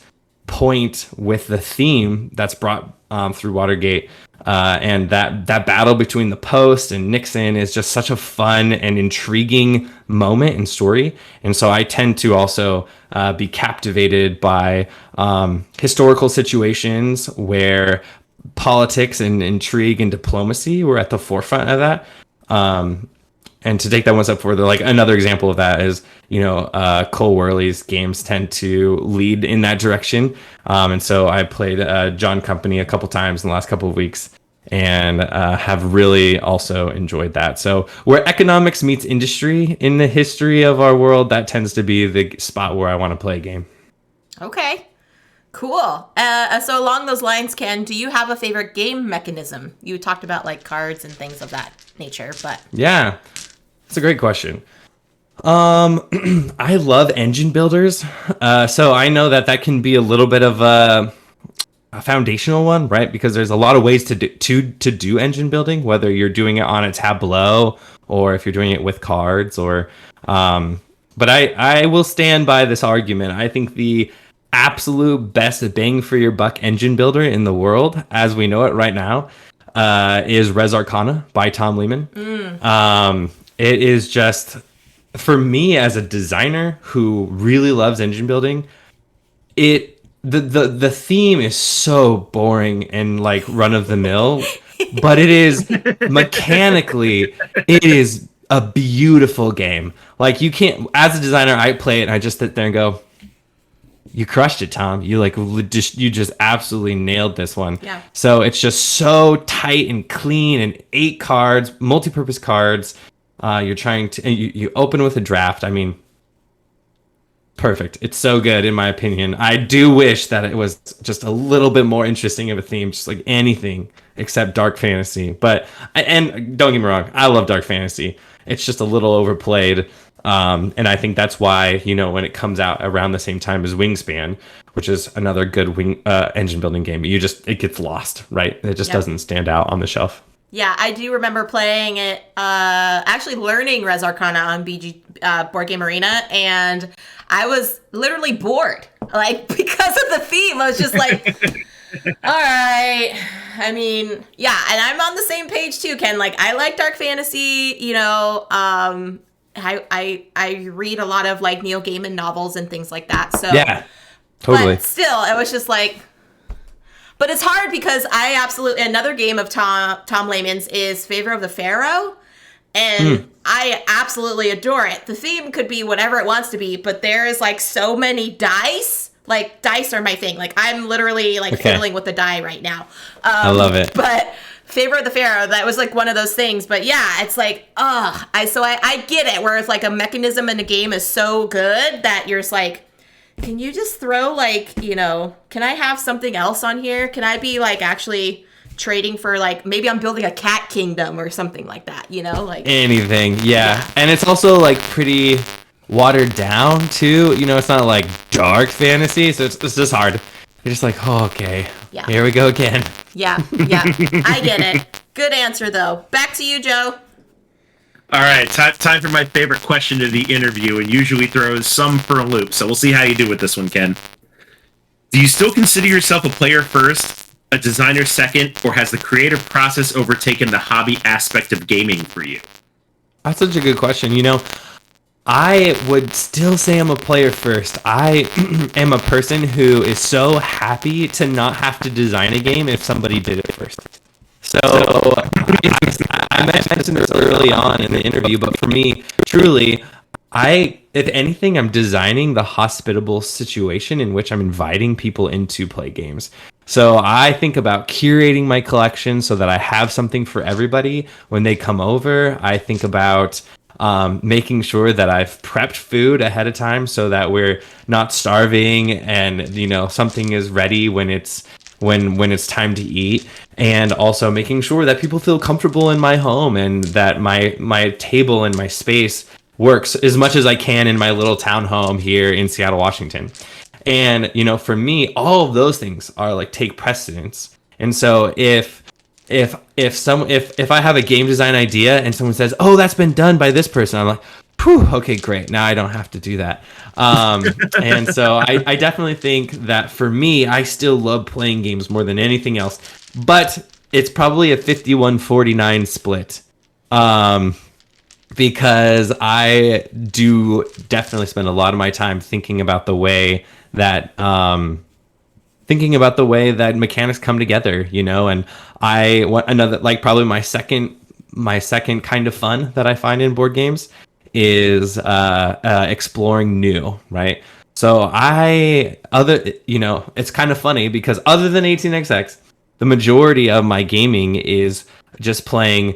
point with the theme that's brought through Watergate. And that battle between the Post and Nixon is just such a fun and intriguing moment in story. And so I tend to also be captivated by historical situations where politics and intrigue and diplomacy were at the forefront of that. And to take that one step further, like another example of that is, Cole Worley's games tend to lead in that direction. And so I played John Company a couple times in the last couple of weeks and have really also enjoyed that. So where economics meets industry in the history of our world, that tends to be the spot where I want to play a game. Okay. Cool. So along those lines, Ken, do you have a favorite game mechanism? You talked about like cards and things of that nature, but yeah, it's a great question. I love engine builders. So I know that can be a little bit of a foundational one, right? Because there's a lot of ways to do engine building, whether you're doing it on a tableau or if you're doing it with cards or, but I will stand by this argument. I think the absolute best bang for your buck engine builder in the world, as we know it right now, is Res Arcana by Tom Lehman. It is just, for me as a designer who really loves engine building, the theme is so boring and like run of the mill, but it is mechanically, it is a beautiful game. Like, you can't, as a designer, I play it and I just sit there and go, you crushed it, Tom. You just absolutely nailed this one. Yeah. So it's just so tight and clean, and 8 cards, multi-purpose cards. You're trying to, and you open with a draft. I mean, perfect. It's so good in my opinion. I do wish that it was just a little bit more interesting of a theme, just like anything except dark fantasy. But, and don't get me wrong, I love dark fantasy. It's just a little overplayed. And I think that's why, when it comes out around the same time as Wingspan, which is another good engine building game, it gets lost, right? It just doesn't stand out on the shelf. Yeah, I do remember playing it, actually learning Res Arcana on Board Game Arena, and I was literally bored, like, because of the theme. I was just like, all right. I mean, yeah, and I'm on the same page too, Ken. Like, I like dark fantasy, I read a lot of like Neil Gaiman novels and things like that. So yeah, totally. But still, it was just like, but it's hard because another game of Tom Lehman's is Favor of the Pharaoh, and I absolutely adore it. The theme could be whatever it wants to be, but there is like so many dice. Like, dice are my thing. Like, I'm literally like fiddling with the die right now. I love it. But Favor of the Pharaoh, that was like one of those things. But yeah, it's like, I get it, where it's like a mechanism in a game is so good that you're just like, can you just throw like, can I have something else on here? Can I be like actually trading for like, maybe I'm building a cat kingdom or something like that, like anything. Yeah. And it's also like pretty watered down too. It's not like dark fantasy. So it's just hard. You're just like, oh, okay. Yeah. Here we go again. Yeah. I get it. Good answer, though. Back to you, Joe. All right, time for my favorite question of the interview, and usually throws some for a loop. So we'll see how you do with this one, Ken. Do you still consider yourself a player first, a designer second, or has the creative process overtaken the hobby aspect of gaming for you? That's such a good question. I would still say I'm a player first. I am a person who is so happy to not have to design a game if somebody did it first. So I mentioned this early on in the interview, but for me, truly, if anything, I'm designing the hospitable situation in which I'm inviting people in to play games. So I think about curating my collection so that I have something for everybody when they come over. I think about making sure that I've prepped food ahead of time so that we're not starving and something is ready when it's time to eat, and also making sure that people feel comfortable in my home and that my table and my space works as much as I can in my little town home here in Seattle, Washington. And for me, all of those things are like take precedence. And so if I have a game design idea and someone says, "Oh, that's been done by this person," I'm like, "Phew, okay, great. Now I don't have to do that." And so I definitely think that for me, I still love playing games more than anything else, but it's probably a 51-49 split. Because I do definitely spend a lot of my time thinking about the way that mechanics come together, and I want another, like, probably my second kind of fun that I find in board games is exploring new, right? So it's kind of funny because other than 18xx, the majority of my gaming is just playing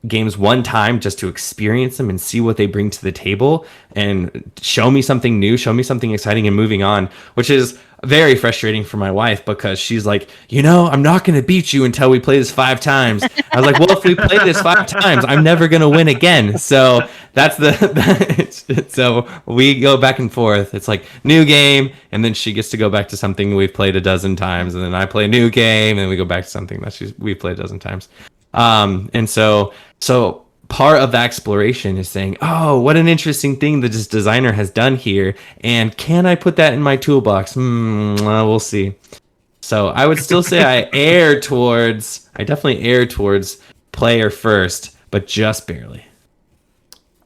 games one time just to experience them and see what they bring to the table and show me something new, show me something exciting, and moving on, which is very frustrating for my wife because she's like, I'm not going to beat you until we play this 5 times. I was like, well, if we play this 5 times, I'm never going to win again. So that's so we go back and forth. It's like new game, and then she gets to go back to something we've played a dozen times, and then I play a new game, and we go back to something that we've played a dozen times. And so part of the exploration is saying, oh, what an interesting thing that this designer has done here, and can I put that in my toolbox? We'll see. So I would still say I definitely err towards player first, but just barely.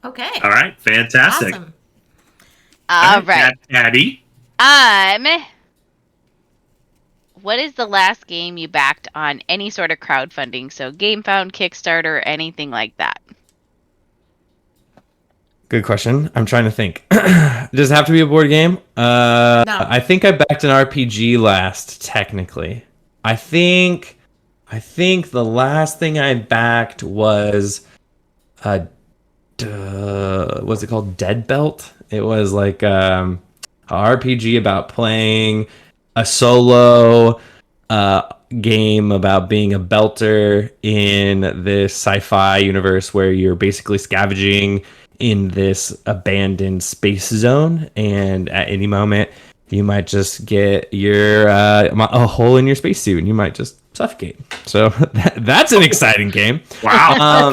Okay. All right, fantastic. Awesome. All right. Addie. What is the last game you backed on any sort of crowdfunding? So GameFound, Kickstarter, anything like that? Good question. I'm trying to think. Does it have to be a board game? No. I think I backed an RPG last, technically. I think the last thing I backed was what's it called? Dead Belt? It was like a RPG about playing a solo game about being a belter in this sci-fi universe where you're basically scavenging in this abandoned space zone, and at any moment you might just get a hole in your spacesuit and you might just suffocate. So that's an exciting game. Wow.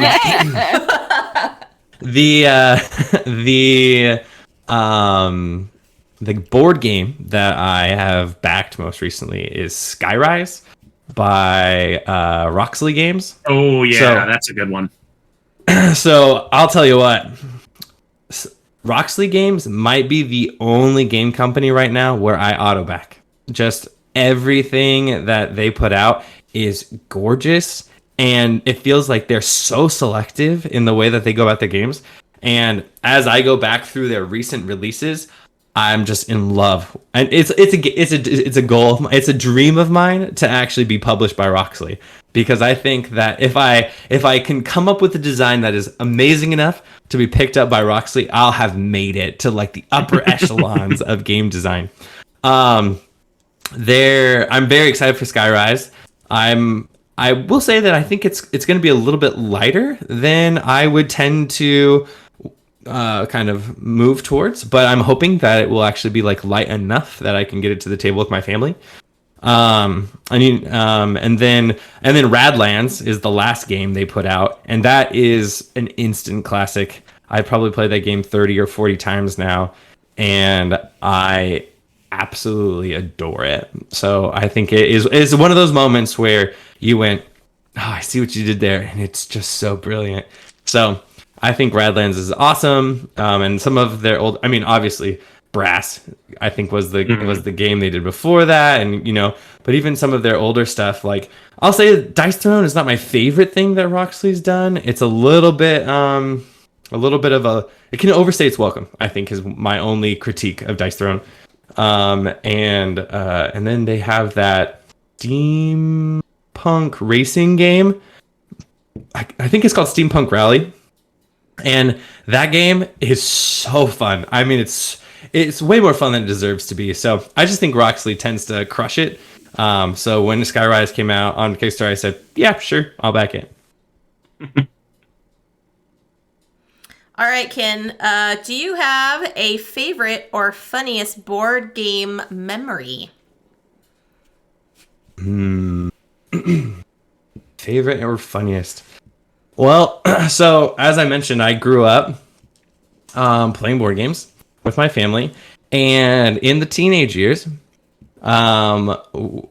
The board game that I have backed most recently is Skyrise by Roxley Games. Oh, yeah, that's a good one. So I'll tell you what. Roxley Games might be the only game company right now where I auto back. Just everything that they put out is gorgeous, and it feels like they're so selective in the way that they go about their games. And as I go back through their recent releases, I'm just in love, and it's a goal, it's a dream of mine to actually be published by Roxley, because I think that if I can come up with a design that is amazing enough to be picked up by Roxley, I'll have made it to like the upper echelons of game design. I'm very excited for Skyrise. I will say that I think it's going to be a little bit lighter than I would tend to kind of move towards, but I'm hoping that it will actually be like light enough that I can get it to the table with my family. And then Radlands is the last game they put out, and that is an instant classic. I probably played that game 30 or 40 times now, and I absolutely adore it. So I think it is one of those moments where you went, oh, I see what you did there, and it's just so brilliant. So I think Radlands is awesome, and some of their old, I mean, obviously Brass, I think was the game they did before that, and but even some of their older stuff, like I'll say, Dice Throne is not my favorite thing that Roxley's done. It's a little bit of it can overstay its welcome, I think, is my only critique of Dice Throne. And then they have that steampunk racing game. I think it's called Steampunk Rally, and that game is so fun. I mean, it's way more fun than it deserves to be. So I just think Roxley tends to crush it. So when Skyrise came out on Kickstarter, I said, yeah, sure, I'll back it. All right, Ken, do you have a favorite or funniest board game memory? Favorite or funniest? Well, so as I mentioned, I grew up playing board games with my family, and in the teenage years, I'm a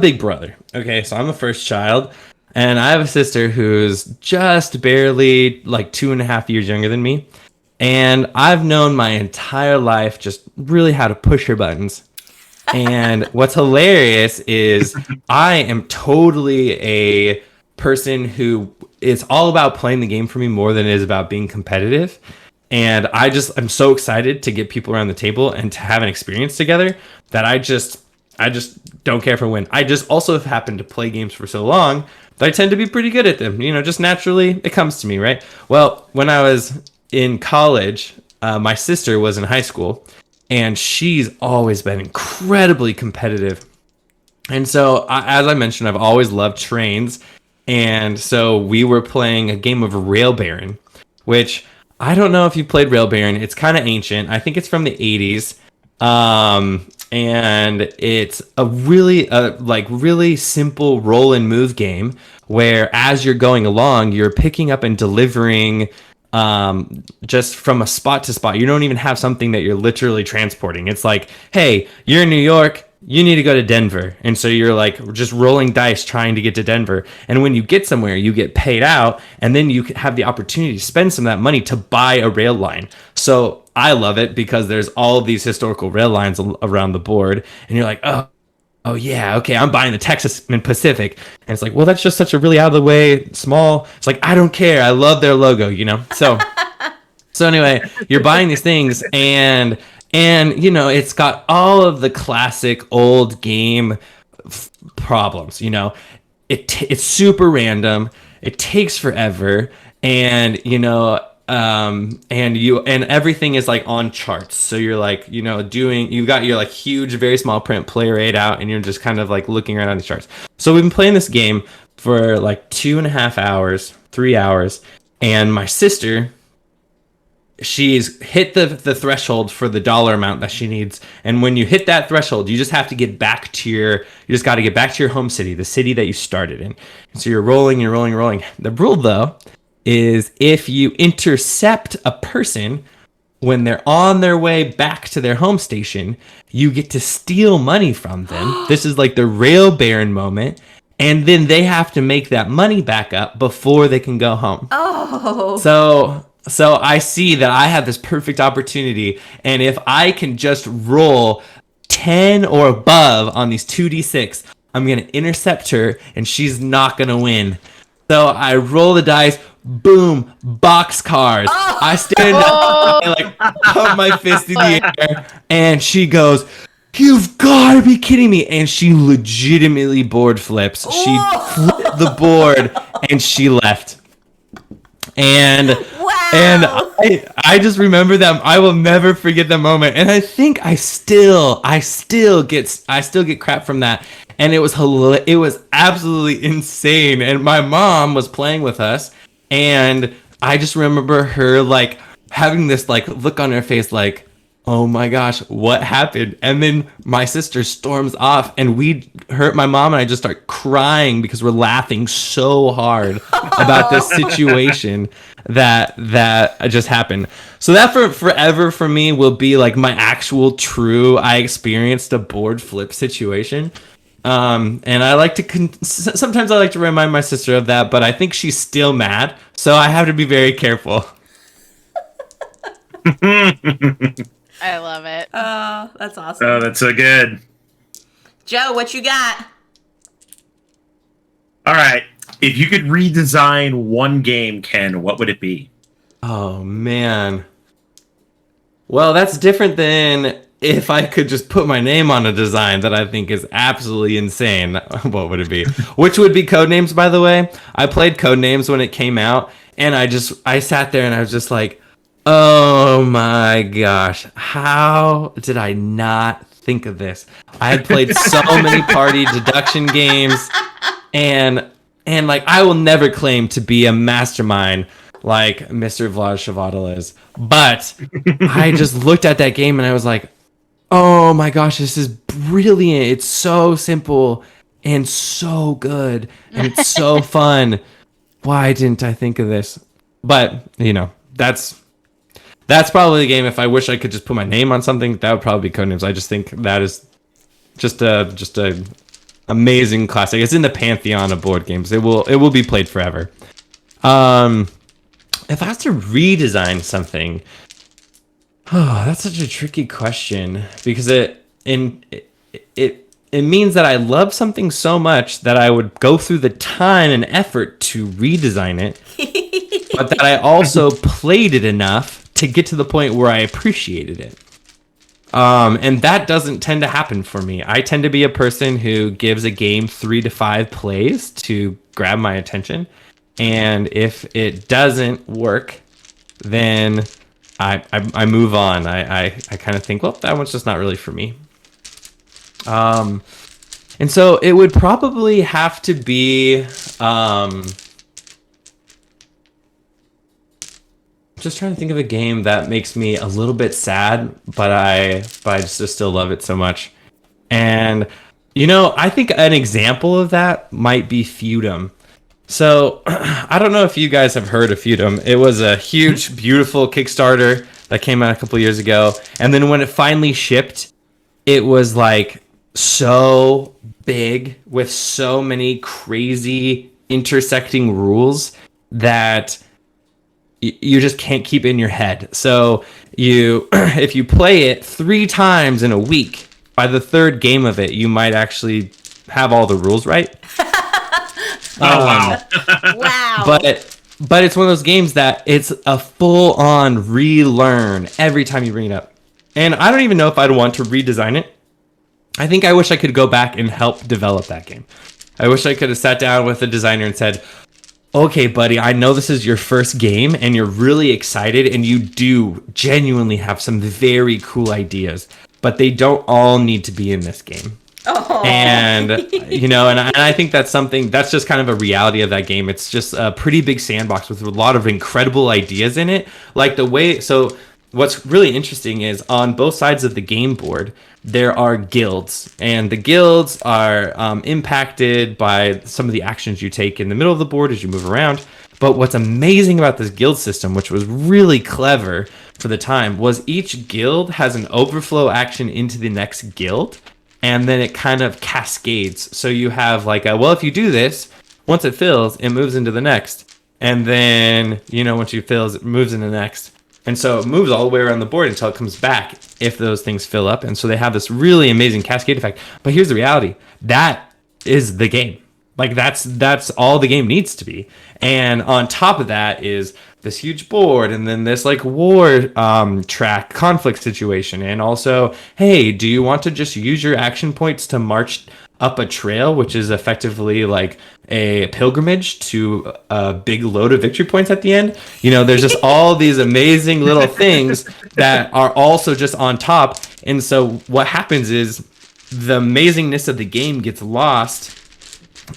big brother. Okay, so I'm a first child, and I have a sister who's just barely like 2.5 years younger than me, and I've known my entire life just really how to push her buttons. And what's hilarious is I am totally a person who it's all about playing the game for me more than it is about being competitive. And I'm so excited to get people around the table and to have an experience together that I just don't care for win. I just also have happened to play games for so long that I tend to be pretty good at them. Just naturally it comes to me, right? Well, when I was in college, my sister was in high school, and she's always been incredibly competitive. And so, as I mentioned, I've always loved trains. And so we were playing a game of Rail Baron, which I don't know if you played Rail Baron. It's kind of ancient. I think it's from the 80s. And it's a really simple roll and move game where as you're going along, you're picking up and delivering just from a spot to spot. You don't even have something that you're literally transporting. It's like, hey, you're in New York, you need to go to Denver. And so you're like just rolling dice trying to get to Denver. And when you get somewhere, you get paid out, and then you have the opportunity to spend some of that money to buy a rail line. So I love it because there's all of these historical rail lines around the board, and you're like, oh yeah, okay, I'm buying the Texas and Pacific. And it's like, well, that's just such a really out of the way, small. It's like, I don't care. I love their logo, So anyway, you're buying these things, and it's got all of the classic old game problems. It's super random. It takes forever, and and everything is like on charts. So you're like, you got your like huge, very small print player aid out, and you're just kind of like looking around on the charts. So we've been playing this game for like 2.5 hours, 3 hours, and my sister, she's hit the threshold for the dollar amount that she needs. And when you hit that threshold, you just have to get back to your home city, the city that you started in. And so you're rolling. The rule, though, is if you intercept a person when they're on their way back to their home station, you get to steal money from them. This is like the Rail Baron moment. And then they have to make that money back up before they can go home. Oh. So I see that I have this perfect opportunity, and if I can just roll 10 or above on these 2d6, I'm going to intercept her, and she's not going to win. So I roll the dice, boom, boxcars. Oh. I stand up and like pump my fist in the air, and she goes, "You've got to be kidding me." And she legitimately board flips. She flipped the board, and she left. And wow. And I just remember that. I will never forget that moment. And I think I still get crap from that. And it was absolutely insane. And my mom was playing with us, and I just remember her like having this like look on her face like, oh my gosh, what happened? And then my sister storms off, and my mom and I just start crying because we're laughing so hard about this situation that just happened. So that forever for me will be like my actual true, I experienced a board flip situation. And I like to sometimes I like to remind my sister of that, but I think she's still mad, so I have to be very careful. I love it. Oh, that's awesome. Oh, that's so good. Joe, what you got? All right. If you could redesign one game, Ken, what would it be? Oh man. Well, that's different than if I could just put my name on a design that I think is absolutely insane. What would it be? Which would be Codenames, by the way. I played Codenames when it came out, and I sat there and I was just like, oh my gosh, how did I not think of this? I had played so many party deduction games, and like, I will never claim to be a mastermind like Mr. Vlad Shoutout is, but I just looked at that game and I was like, oh my gosh, this is brilliant. It's so simple and so good and it's so fun. Why didn't I think of this? But, you know, that's probably the game. If I wish I could just put my name on something, that would probably be Codenames. I just think that is just a amazing classic. It's in the pantheon of board games. It will be played forever. If I was to redesign something, oh, that's such a tricky question because it means that I love something so much that I would go through the time and effort to redesign it, but that I also played it enough to get to the point where I appreciated it. And that doesn't tend to happen for me. I tend to be a person who gives a game 3 to 5 plays to grab my attention. And if it doesn't work, then I move on. I kind of think, well, that one's just not really for me. And so it would probably have to be just trying to think of a game that makes me a little bit sad, but I just still love it so much. And you know, I think an example of that might be Feudum. So I don't know if you guys have heard of Feudum. It was a huge, beautiful Kickstarter that came out a couple years ago, and then when it finally shipped, it was like so big with so many crazy intersecting rules that you just can't keep in your head. So if you play it 3 times in a week, by the 3rd game of it, you might actually have all the rules right. Oh, wow. Wow. But it's one of those games that it's a full-on relearn every time you bring it up. And I don't even know if I'd want to redesign it. I think I wish I could go back and help develop that game. I wish I could have sat down with the designer and said, okay, buddy, I know this is your first game and you're really excited and you do genuinely have some very cool ideas, but they don't all need to be in this game. Oh. And, you know, and I think that's something that's just kind of a reality of that game. It's just a pretty big sandbox with a lot of incredible ideas in it. Like the way, so what's really interesting is on both sides of the game board, there are guilds, and the guilds are impacted by some of the actions you take in the middle of the board as you move around. But what's amazing about this guild system, which was really clever for the time, was each guild has an overflow action into the next guild, and then it kind of cascades. So you have like well, if you do this, once it fills, it moves into the next. And then, you know, once it fills, it moves into the next. And so it moves all the way around the board until it comes back if those things fill up. And so they have this really amazing cascade effect. But here's the reality. That is the game. Like that's all the game needs to be. And on top of that is this huge board, and then this like war track conflict situation. And also, hey, do you want to just use your action points to march up a trail, which is effectively like a pilgrimage to a big load of victory points at the end? You know, there's just all these amazing little things that are also just on top. And so what happens is the amazingness of the game gets lost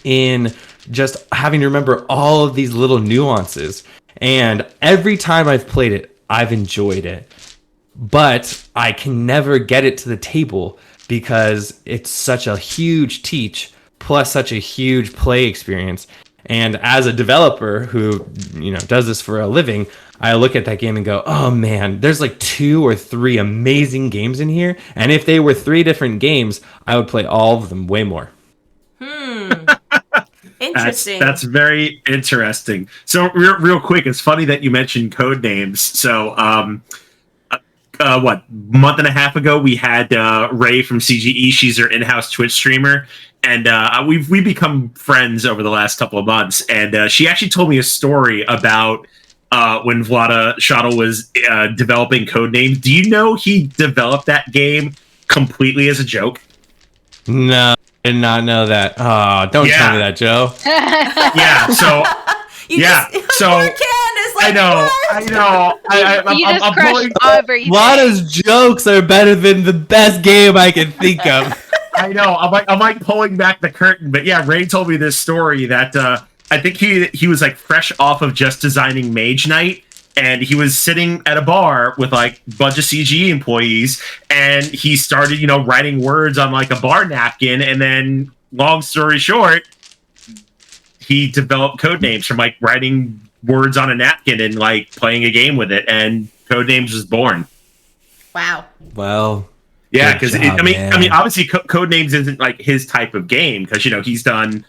in just having to remember all of these little nuances. And every time I've played it, I've enjoyed it. but I can never get it to the table because it's such a huge teach plus such a huge play experience. And as a developer who, does this for a living, I look at that game and go, oh man, there's like 2 or 3 amazing games in here. And if they were 3 different games, I would play all of them way more. Interesting. That's very interesting. So real quick, it's funny that you mentioned code names. So month and a half ago, we had Ray from CGE. She's her in-house Twitch streamer. And we've become friends over the last couple of months. And she actually told me a story about when Shoutout was developing Codenames. Do you know he developed that game completely as a joke? No, I did not know that. Oh, don't tell me that, Joe. Yeah, so... Poor Ken is like, I know. I'm crushed everything. Lana's jokes are better than the best game I can think of. I know. I'm like pulling back the curtain, but yeah, Ray told me this story that I think he was like fresh off of just designing Mage Knight, and he was sitting at a bar with like a bunch of CGE employees, and he started, writing words on like a bar napkin, and then, long story short, he developed Codenames from like writing words on a napkin and like playing a game with it, and Codenames was born. Wow. Well, yeah, because I mean, obviously, Codenames isn't like his type of game because he's done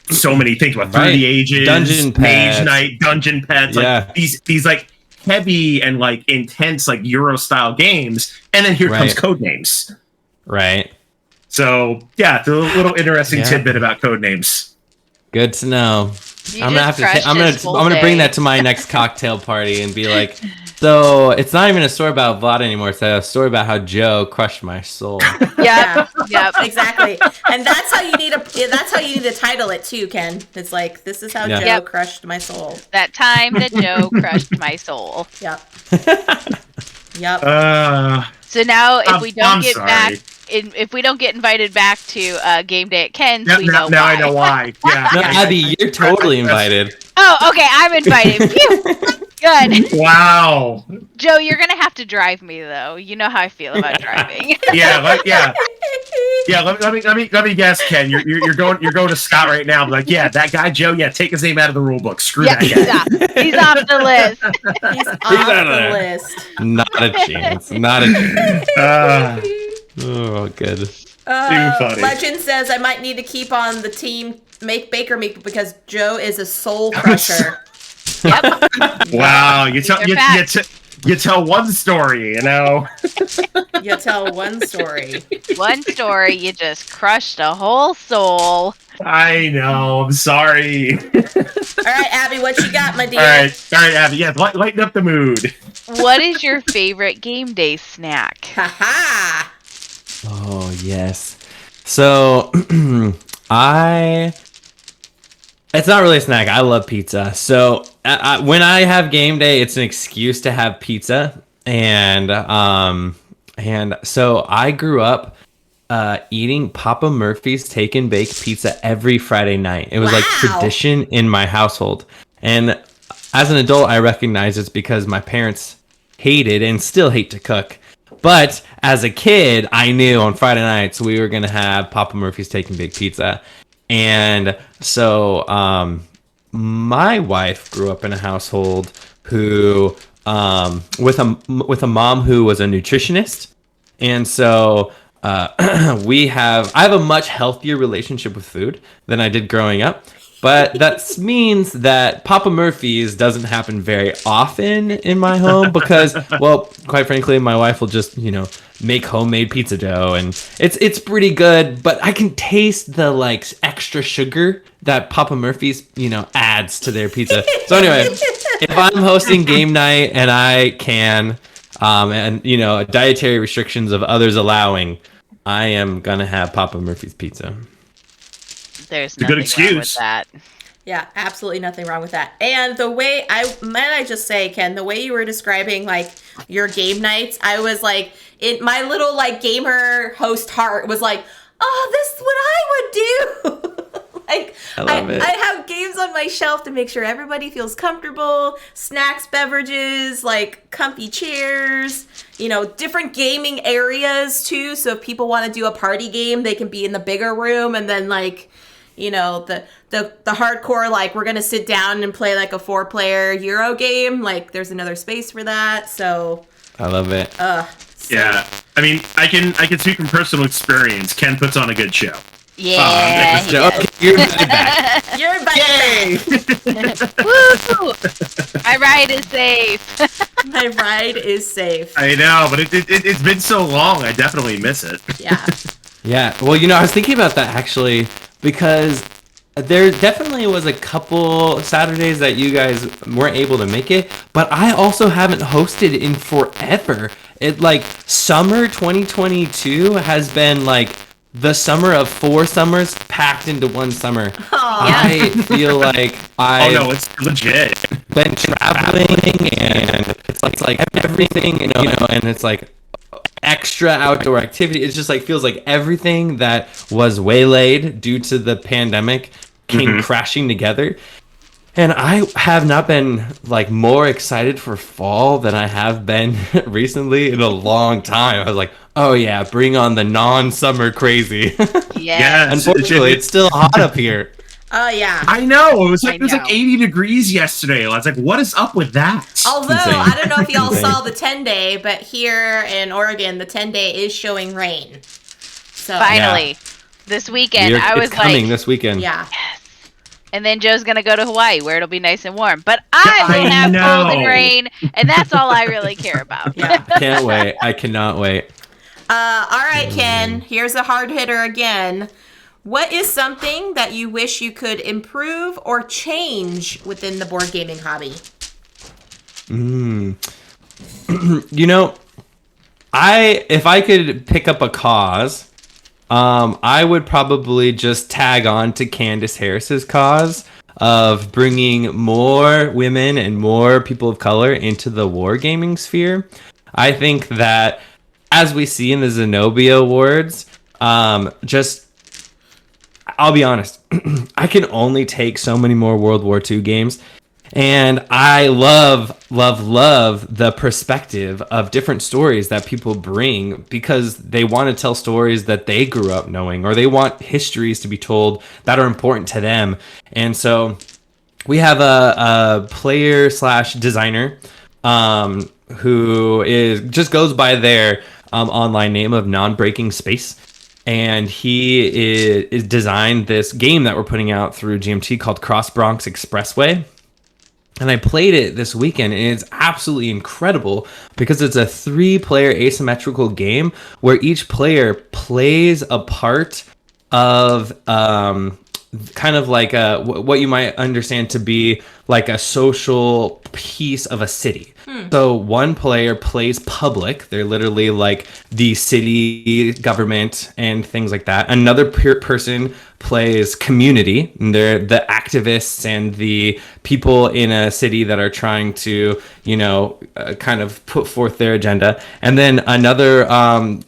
so many things. What, Through the Ages, Dungeon Pets. Mage Knight, Dungeon Pets, Yeah. like these like heavy and like intense like Euro style games, and then here comes Codenames. Right. So yeah, it's a little interesting tidbit about Codenames. Good to know. I'm gonna bring that to my next cocktail party and be like, so it's not even a story about Vlad anymore. It's a story about how Joe crushed my soul. Yep, exactly. And that's how you need to title it too, Ken. It's like, this is how Joe crushed my soul. That time that Joe crushed my soul. Yep. Yep. So now, if we don't get back. If we don't get invited back to game day at Ken's, we know why. Now I know why. Yeah. No, Abby, you're totally invited. Oh, okay, I'm invited. Phew. Good. Wow. Joe, you're gonna have to drive me though. You know how I feel about driving. Yeah. Let me guess, Ken. You're going to Scott right now. Like, yeah, that guy Joe. Yeah, take his name out of the rule book. Screw that guy. He's off the list. He's off the list. Not a chance. Not a chance. Oh, good. Too funny. Legend says I might need to keep on the team make Baker Meat because Joe is a soul crusher. Yep. Wow, you tell one story, You tell one story. One story, you just crushed a whole soul. I know. I'm sorry. All right, Abby, what you got, my dear? All right, Abby. Yeah, lighten up the mood. What is your favorite game day snack? Ha-ha! Oh, yes. So, it's not really a snack. I love pizza. So, when I have game day, it's an excuse to have pizza. And so I grew up eating Papa Murphy's Take and Bake pizza every Friday night. It was like tradition in my household. And as an adult, I recognize it's because my parents hated and still hate to cook. But as a kid, I knew on Friday nights we were going to have Papa Murphy's Take and Bake pizza. And so my wife grew up in a household who with a mom who was a nutritionist. And so I have a much healthier relationship with food than I did growing up. But that means that Papa Murphy's doesn't happen very often in my home because, well, quite frankly, my wife will just, make homemade pizza dough and it's pretty good, but I can taste the like extra sugar that Papa Murphy's, adds to their pizza. So anyway, if I'm hosting game night and I can, and dietary restrictions of others allowing, I am gonna have Papa Murphy's pizza. There's nothing wrong with that. Yeah, absolutely nothing wrong with that. And the way might I just say, Ken, the way you were describing like your game nights, I was like, my little like gamer host heart was like, oh, this is what I would do. Like, I love it. I have games on my shelf to make sure everybody feels comfortable. Snacks, beverages, like comfy chairs, different gaming areas too. So if people want to do a party game, they can be in the bigger room, and then like, the hardcore, like we're going to sit down and play like a 4-player Euro game. Like there's another space for that. So I love it. Yeah. I mean, I can speak from personal experience. Ken puts on a good show. Yeah. he does. Okay, you're invited back. You're invited back. Woo! My ride is safe. My ride is safe. I know, but it's been so long. I definitely miss it. Yeah. Yeah, well, I was thinking about that actually because there definitely was a couple Saturdays that you guys weren't able to make it, but I also haven't hosted in forever. It like summer 2022 has been like the summer of 4 summers packed into one summer. I feel like Oh no, it's legit. been traveling and it's like everything, and it's like extra outdoor activity. It's just like feels like everything that was waylaid due to the pandemic came crashing together. And I have not been like more excited for fall than I have been recently in a long time. I was like, oh yeah, bring on the non-summer crazy. Yeah. Unfortunately, it's still hot up here. Oh yeah. I know. It was like I know. 80 degrees yesterday. I was like, what is up with that? Although, insane. I don't know if y'all Insane. saw the 10-day, but here in Oregon, the 10-day is showing rain. So, Finally, this weekend, I was it's coming like, this weekend. yeah. yes. And then Joe's gonna go to Hawaii, where it'll be nice and warm. But I will I have cold and know. rain, and that's all I really care about. Yeah. Can't wait. I cannot wait. All right, Ken, here's a hard hitter again. What is something that you wish you could improve or change within the board gaming hobby? If I could pick up a cause, I would probably just tag on to Candace Harris's cause of bringing more women and more people of color into the wargaming sphere. I think that, as we see in the Zenobia Awards, I'll be honest, I can only take so many more World War II games. And I love the perspective of different stories that people bring because they want to tell stories that they grew up knowing, or they want histories to be told that are important to them. And so we have a player / designer who just goes by their online name of Non-Breaking Space. And he is designed this game that we're putting out through GMT called Cross Bronx Expressway. And I played it this weekend, and it's absolutely incredible because it's a 3-player asymmetrical game where each player plays a part of kind of like what you might understand to be like a social piece of a city. So one player plays public. They're literally like the city government and things like that. Another person plays community. And they're the activists and the people in a city that are trying to, kind of put forth their agenda. And then another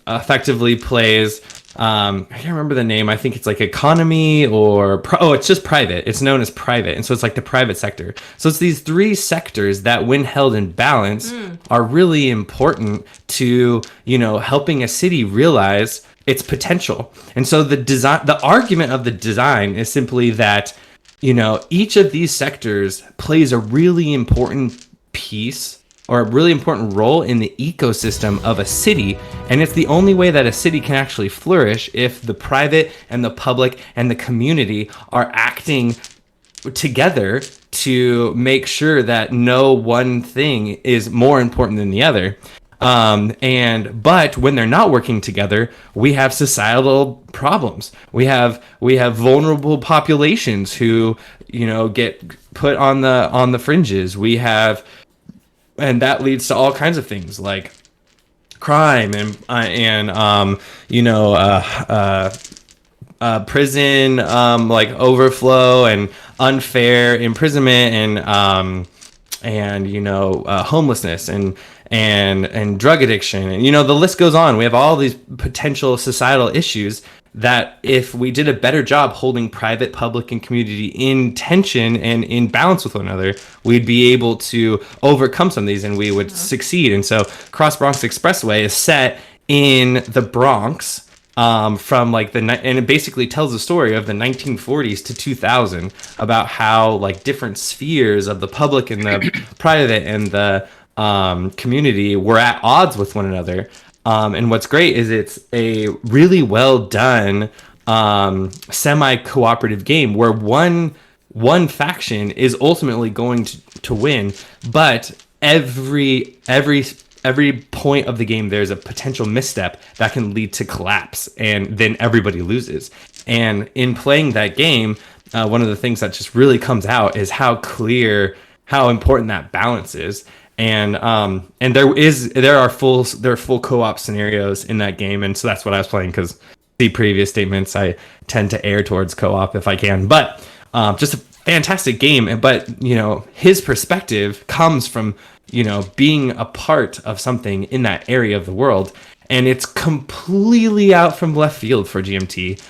effectively plays I can't remember the name. I think it's like economy or it's just private. It's known as private. And so it's like the private sector. So it's these 3 sectors that, when held in balance, are really important to, helping a city realize its potential. And so the argument of the design is simply that, each of these sectors plays a really important piece or a really important role in the ecosystem of a city. And it's the only way that a city can actually flourish if the private and the public and the community are acting together to make sure that no one thing is more important than the other. But when they're not working together, we have societal problems. We have vulnerable populations who, get put on the fringes. And that leads to all kinds of things like crime and prison like overflow and unfair imprisonment and homelessness and drug addiction, and the list goes on. We have all these potential societal issues, that if we did a better job holding private, public, and community in tension and in balance with one another, we'd be able to overcome some of these and we would succeed. And so Cross Bronx Expressway is set in the Bronx, from like and it basically tells the story of the 1940s to 2000 about how like different spheres of the public and the private and the community were at odds with one another. And what's great is it's a really well done semi-cooperative game where one faction is ultimately going to win, but every point of the game there's a potential misstep that can lead to collapse, and then everybody loses. And in playing that game, one of the things that just really comes out is how important that balance is. And there are full co-op scenarios in that game, and so that's what I was playing, because the previous statements I tend to err towards co-op if I can. But just a fantastic game. But his perspective comes from being a part of something in that area of the world, and it's completely out from left field for GMT.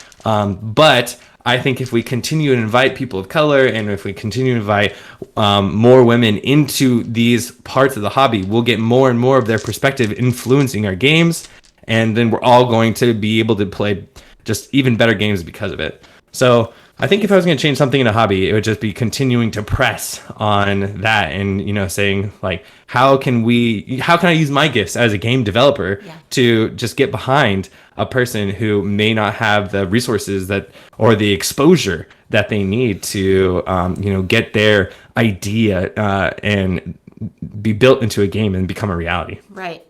But I think if we continue to invite people of color and if we continue to invite more women into these parts of the hobby, we'll get more and more of their perspective influencing our games. And then we're all going to be able to play just even better games because of it. So I think if I was going to change something in a hobby, it would just be continuing to press on that and, saying like, how can I use my gifts as a game developer to just get behind a person who may not have the resources or the exposure that they need to, get their idea and be built into a game and become a reality. Right.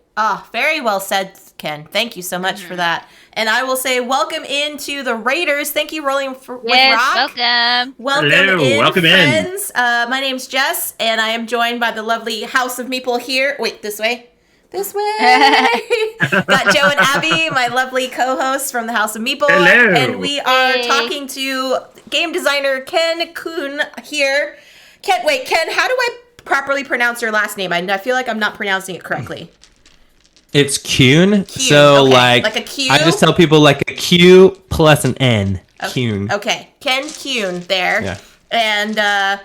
Very well said, Ken. Thank you so much for that. And I will say welcome into the Raiders. Thank you, Rolling with Rock. Welcome. Welcome friends. My name's Jess, and I am joined by the lovely House of Meeple here. Wait, this way. This way. Got Joe and Abby, my lovely co-hosts from the House of Meeple. Hello. And we are talking to game designer Ken Kuhn here. Ken, how do I properly pronounce your last name? I feel like I'm not pronouncing it correctly. It's Kuhn. So okay. Like a Q? I just tell people like a Q plus an N. Okay. Kuhn. Okay. Ken Kuhn there. Yeah. And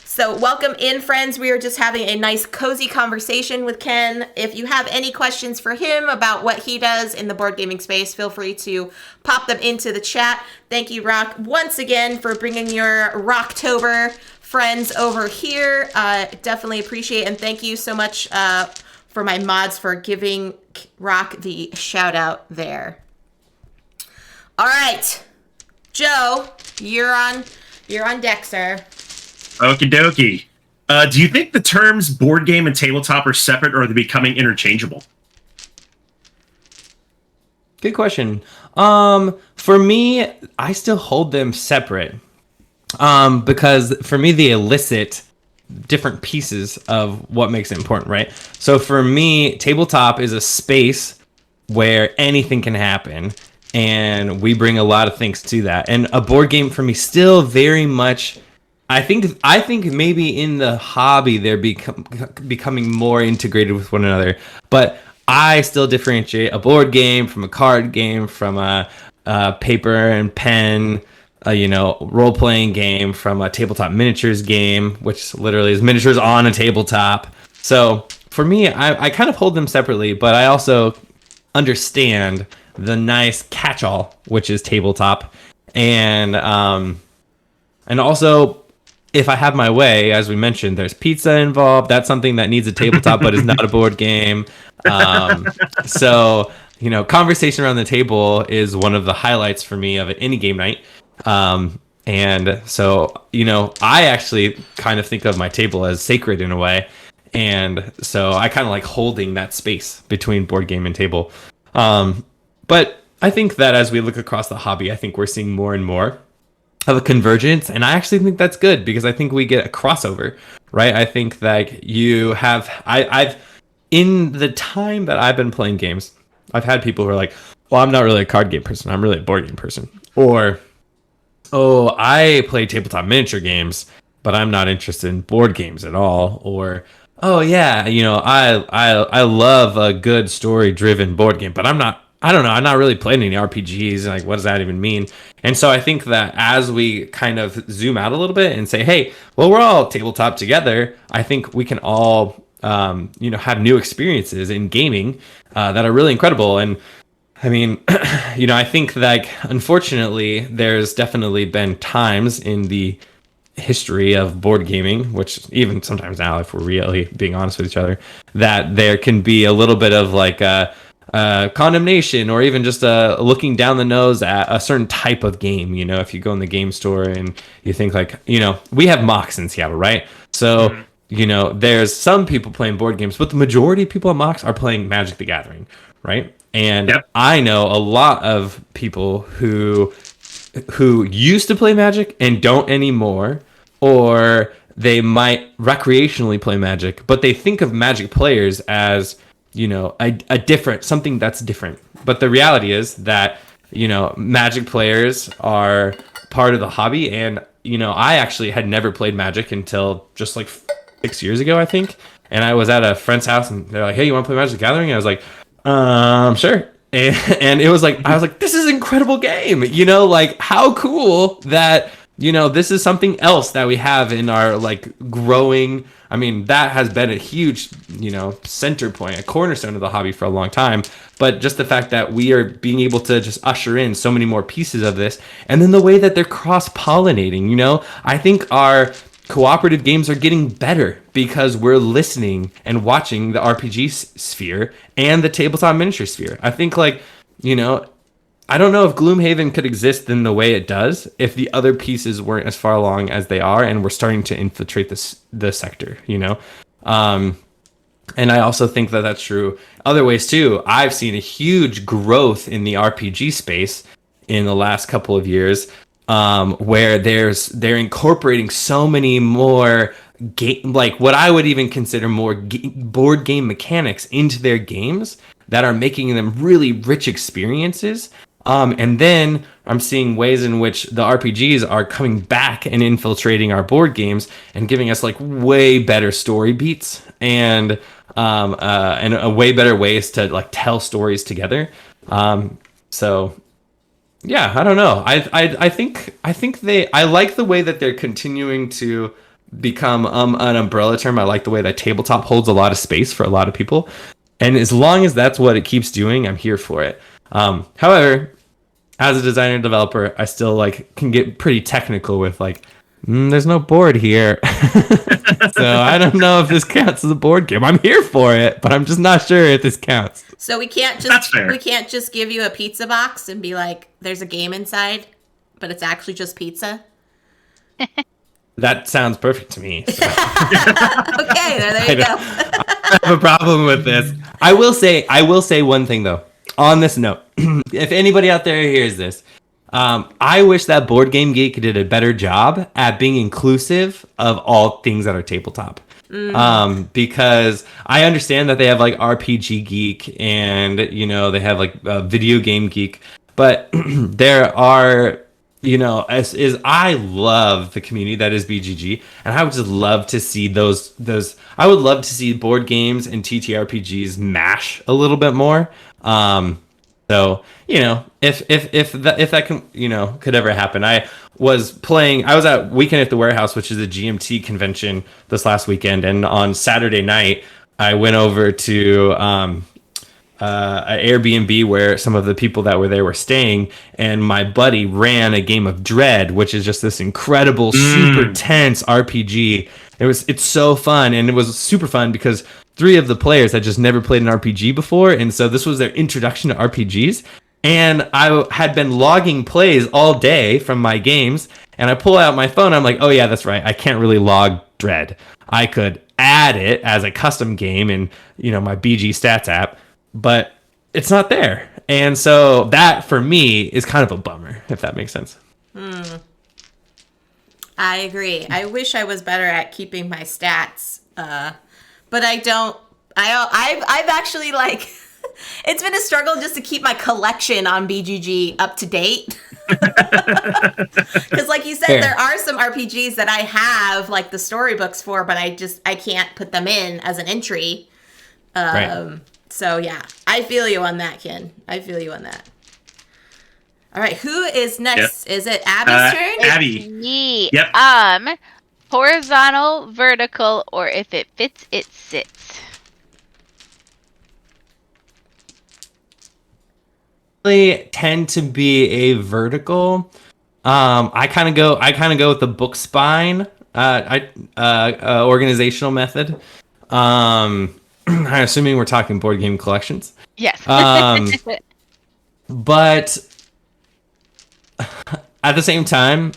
so welcome in, friends. We are just having a nice cozy conversation with Ken. If you have any questions for him about what he does in the board gaming space, feel free to pop them into the chat. Thank you, Rock, once again for bringing your Rocktober friends over here. Definitely appreciate it. And thank you so much for my mods for giving Rock the shout out there. All right, Joe, you're on deck, sir. Okie dokie. Do you think the terms board game and tabletop are separate, or are they becoming interchangeable? Good question. For me, I still hold them separate. Because for me, they elicit different pieces of what makes it important, right? So for me, tabletop is a space where anything can happen, and we bring a lot of things to that. And a board game for me still very much, I think maybe in the hobby they're becoming more integrated with one another, but I still differentiate a board game from a card game, from a paper and pen, role-playing game, from a tabletop miniatures game, which literally is miniatures on a tabletop. So for me, I kind of hold them separately, but I also understand the nice catch-all, which is tabletop. And also, if I have my way, as we mentioned, there's pizza involved. That's something that needs a tabletop, but is not a board game. So, conversation around the table is one of the highlights for me of any game night. And so, I actually kind of think of my table as sacred in a way. And so I kind of like holding that space between board game and table. But I think that as we look across the hobby, I think we're seeing more and more of a convergence. And I actually think that's good, because I think we get a crossover, right? I think that you have, I've in the time that I've been playing games, I've had people who are like, well, I'm not really a card game person. I'm really a board game person. Or, oh, I play tabletop miniature games, but I'm not interested in board games at all. Or, oh yeah, I love a good story-driven board game, but I'm I don't know, I'm not really playing any RPGs. Like, what does that even mean? And so I think that as we kind of zoom out a little bit and say, hey, well, we're all tabletop together, I think we can all, have new experiences in gaming that are really incredible. And I mean, I think like, unfortunately, there's definitely been times in the history of board gaming, which even sometimes now, if we're really being honest with each other, that there can be a little bit of like condemnation or even just looking down the nose at a certain type of game. If you go in the game store and you think like, we have Mox in Seattle, right? So, there's some people playing board games, but the majority of people at Mox are playing Magic the Gathering, right? And yep. I know a lot of people who used to play Magic and don't anymore, or they might recreationally play Magic, but they think of Magic players as, a different, something that's different. But the reality is that, Magic players are part of the hobby. And, I actually had never played Magic until just like 6 years ago, I think. And I was at a friend's house and they're like, hey, you want to play Magic the Gathering? And I was like, sure. And it was like, I was like, this is an incredible game. Like how cool that, this is something else that we have in our like growing. I mean, that has been a huge, center point, a cornerstone of the hobby for a long time. But just the fact that we are being able to just usher in so many more pieces of this. And then the way that they're cross-pollinating, I think our cooperative games are getting better because we're listening and watching the RPG sphere and the tabletop miniature sphere. I think like, I don't know if Gloomhaven could exist in the way it does if the other pieces weren't as far along as they are and we're starting to infiltrate the sector, and I also think that that's true other ways too. I've seen a huge growth in the RPG space in the last couple of years, where they're incorporating so many more like what I would even consider more board game mechanics into their games that are making them really rich experiences. And then I'm seeing ways in which the RPGs are coming back and infiltrating our board games and giving us like way better story beats and a way better ways to like tell stories together. So yeah, I don't know. I think I like the way that they're continuing to become an umbrella term. I like the way that tabletop holds a lot of space for a lot of people. And as long as that's what it keeps doing, I'm here for it. However, as a designer and developer, I still like can get pretty technical with like, there's no board here. So I don't know if this counts as a board game. I'm here for it, but I'm just not sure if this counts. So we can't just give you a pizza box and be like, there's a game inside, but it's actually just pizza. That sounds perfect to me. So. Okay, there you go. I have a problem with this. I will say one thing though. On this note, if anybody out there hears this, I wish that Board Game Geek did a better job at being inclusive of all things that are tabletop. Because I understand that they have like RPG Geek and, they have like Video Game Geek, but there are, as I love the community that is BGG, and I would just love to see those, I would love to see board games and TTRPGs mash a little bit more. So, if that can, could ever happen. I was at Weekend at the Warehouse, which is a GMT convention this last weekend. And on Saturday night, I went over to, an Airbnb where some of the people that were there were staying, and my buddy ran a game of Dread, which is just this incredible, super tense RPG. It's so fun, and it was super fun because 3 of the players had just never played an RPG before, and so this was their introduction to RPGs. And I had been logging plays all day from my games, and I pull out my phone. I'm like, oh yeah, that's right. I can't really log Dread. I could add it as a custom game in, my BG Stats app, but it's not there. And so that for me is kind of a bummer, if that makes sense. I agree. I wish I was better at keeping my stats, but I don't. I've actually like it's been a struggle just to keep my collection on BGG up to date. Because like you said, there are some RPGs that I have like the storybooks for, but I can't put them in as an entry. Right. So yeah, I feel you on that, Ken. I feel you on that. All right, who is next? Is it Abby's turn? Abby. Me. Yep. Horizontal, vertical, or if it fits, it sits. They tend to be a vertical. I kind of go with the book spine organizational method. I'm assuming we're talking board game collections. Yes. But at the same time,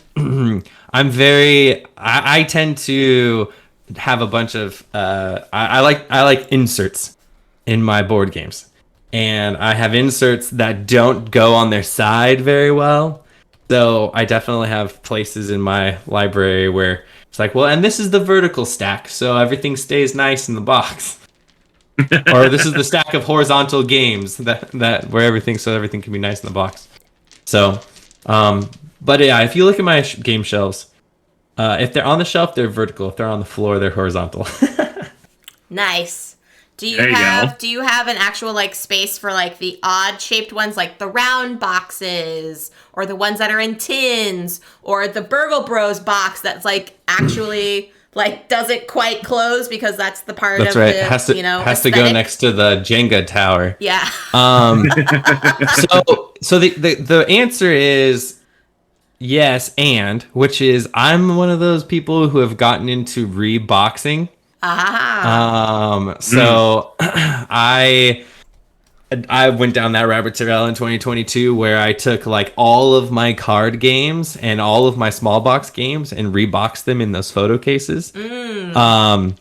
I tend to have a bunch of I like inserts in my board games, and I have inserts that don't go on their side very well. So I definitely have places in my library where it's like, well, and this is the vertical stack, so everything stays nice in the box. Or this is the stack of horizontal games that where everything can be nice in the box. So, but yeah, if you look at my game shelves, if they're on the shelf, they're vertical. If they're on the floor, they're horizontal. Nice. Do you There you have go. do you have an actual like space for like the odd shaped ones, like the round boxes, or the ones that are in tins, or the Burgle Bros box that's like actually like doesn't quite close because that's the part That's of right. the Has to aesthetic? go next to the Jenga tower. Yeah. So the answer is yes, and which is I'm one of those people who have gotten into reboxing. So I went down that rabbit trail in 2022 where I took like all of my card games and all of my small box games and reboxed them in those photo cases. And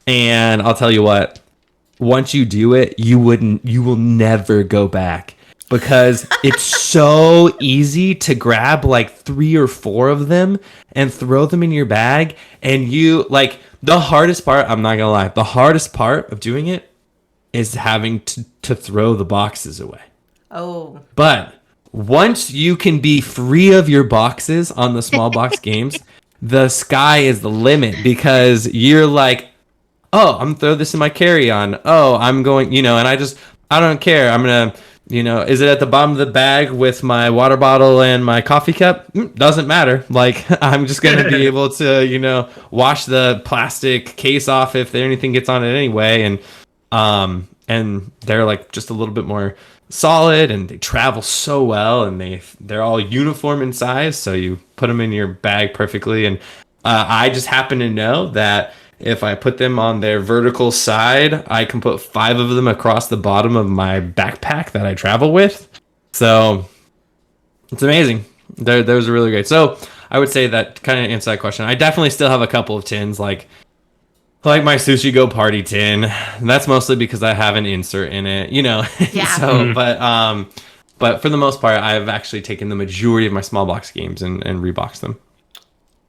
I'll tell you what, once you do it, you will never go back, because it's so easy to grab like 3 or 4 of them and throw them in your bag. And you like, the hardest part, I'm not gonna lie, the hardest part of doing it is having to throw the boxes away. Oh. But once you can be free of your boxes on the small box games, the sky is the limit, because you're like, oh, I'm gonna throw this in my carry-on. Oh, I'm going, and I don't care. I'm gonna, is it at the bottom of the bag with my water bottle and my coffee cup? Doesn't matter. Like, I'm just gonna be able to, wash the plastic case off if anything gets on it anyway. And they're like just a little bit more solid, and they travel so well, and they're all uniform in size, so you put them in your bag perfectly. And I just happen to know that if I put them on their vertical side, I can put 5 of them across the bottom of my backpack that I travel with. So it's amazing. Those are really great. So I would say that kind of answers that question. I definitely still have a couple of tins, like my Sushi Go Party tin. That's mostly because I have an insert in it, Yeah. So, but for the most part, I've actually taken the majority of my small box games and reboxed them.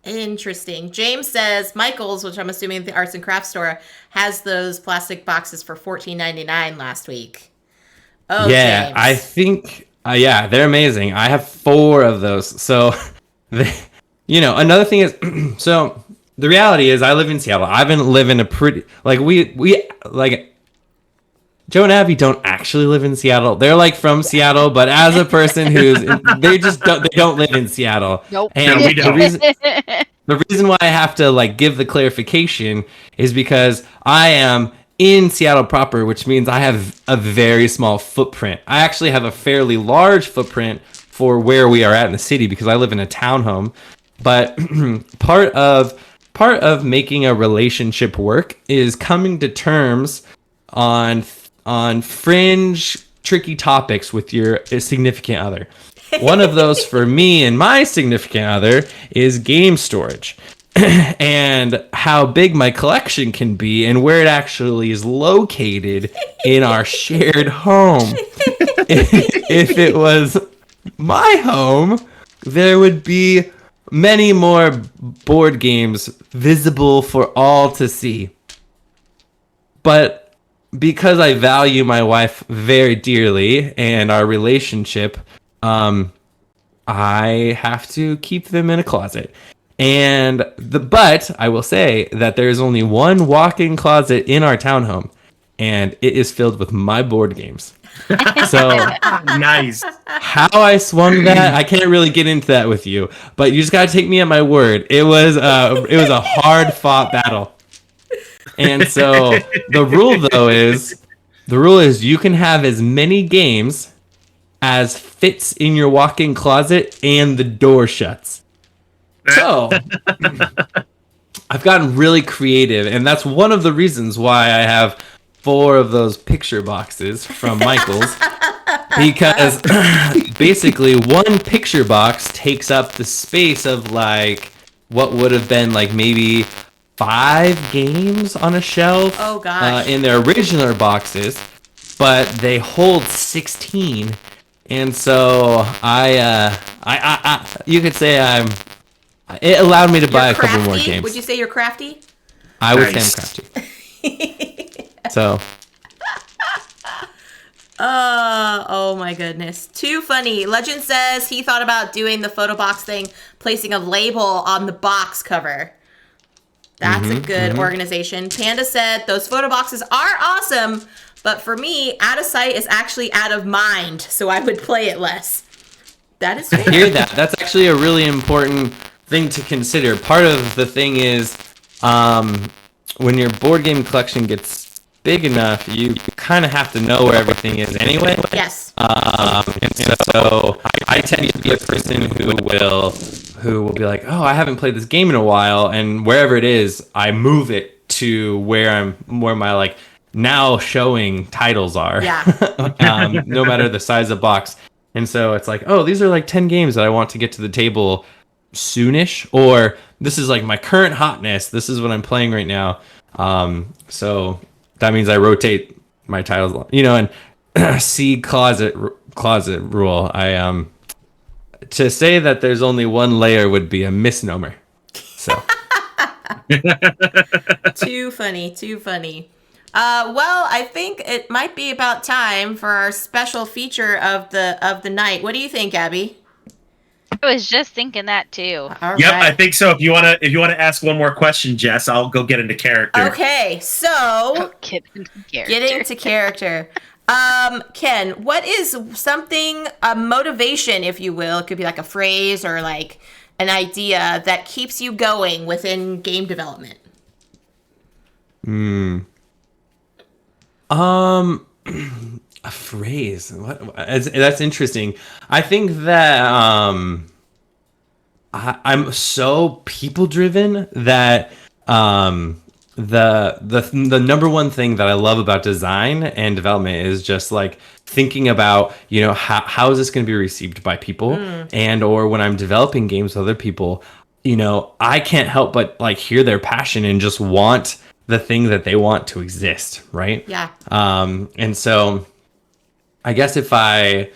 Interesting. James says Michael's, which I'm assuming the arts and crafts store, has those plastic boxes for $14.99 last week. Oh, yeah, James. I think, they're amazing. I have 4 of those. So, another thing is, so the reality is I live in Seattle. I've been living a pretty, like, we Joe and Abby don't actually live in Seattle. They're like from Seattle, but as a person they don't live in Seattle. Nope. And No, we don't. The reason why I have to like give the clarification is because I am in Seattle proper, which means I have a very small footprint. I actually have a fairly large footprint for where we are at in the city because I live in a townhome. But part of making a relationship work is coming to terms on fringe tricky topics with your significant other. One of those for me and my significant other is game storage and how big my collection can be and where it actually is located in our shared home. If it was my home, there would be many more board games visible for all to see. But because I value my wife very dearly and our relationship, I have to keep them in a closet. But I will say that there's only one walk-in closet in our townhome, and it is filled with my board games. So Nice. how I swung that, I can't really get into that with you, but you just gotta take me at my word. It was a hard fought battle. And so the rule is you can have as many games as fits in your walk-in closet and the door shuts. So I've gotten really creative, and that's one of the reasons why I have 4 of those picture boxes from Michael's, because basically one picture box takes up the space of like what would have been like maybe 5 games on a shelf. Oh, gosh. In their original boxes, but they hold 16, and so I you could say it allowed me to buy a couple more games. Would you say you're crafty? I would Nice. say I'm crafty. So Oh my goodness. Too funny. Legend says he thought about doing the photo box thing, placing a label on the box cover. That's a good organization. Panda said those photo boxes are awesome, but for me, out of sight is actually out of mind, so I would play it less. That is fair. I hear that. That's actually a really important thing to consider. Part of the thing is when your board game collection gets big enough, you kind of have to know where everything is anyway. Yes. And so I tend to be a person who will be like, oh, I haven't played this game in a while, and wherever it is, I move it to where my like now showing titles are. Yeah. No matter the size of box. And so it's like, oh, these are like 10 games that I want to get to the table soonish, or this is like my current hotness. This is what I'm playing right now. So that means I rotate my titles, and C closet rule. To say that there's only one layer would be a misnomer. So Too funny. Well, I think it might be about time for our special feature of the night. What do you think, Abby? I was just thinking that too. All Yep, right. I think so. If you wanna ask one more question, Jess, I'll go get into character. Okay, so Get into character. getting to character. Ken, what is something, a motivation, if you will, it could be like a phrase or like an idea that keeps you going within game development? A phrase. That's interesting. I think that I'm so people driven that the number one thing that I love about design and development is just like thinking about, how is this going to be received by people, and or when I'm developing games with other people, I can't help but like hear their passion and just want the thing that they want to exist, right? Yeah. And so I guess if I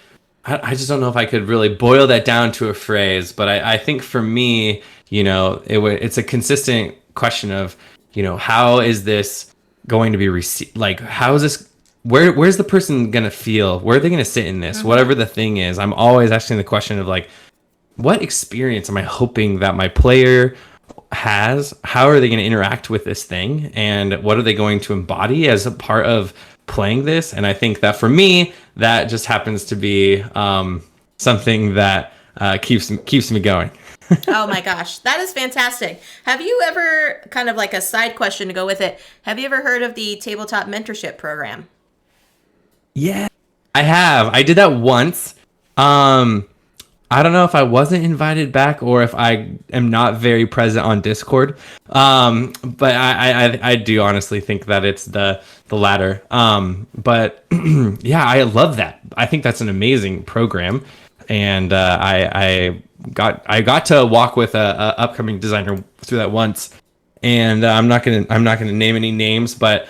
just don't know if I could really boil that down to a phrase, but I think for me, it's a consistent question of, how is this going to be received? Like, how is this, where's the person going to feel? Where are they going to sit in this? Whatever the thing is, I'm always asking the question of like, what experience am I hoping that my player has? How are they going to interact with this thing? And what are they going to embody as a part of playing this? And I think that for me, that just happens to be something that keeps me going. Oh my gosh, that is fantastic. Have you ever, kind of like a side question to go with it, have you ever heard of the Tabletop Mentorship Program? Yeah, I have. I did that once. I don't know if I wasn't invited back or if I am not very present on Discord. But I do honestly think that it's the latter. But yeah, I love that. I think that's an amazing program. And I got to walk with a upcoming designer through that once. And I'm not gonna name any names, but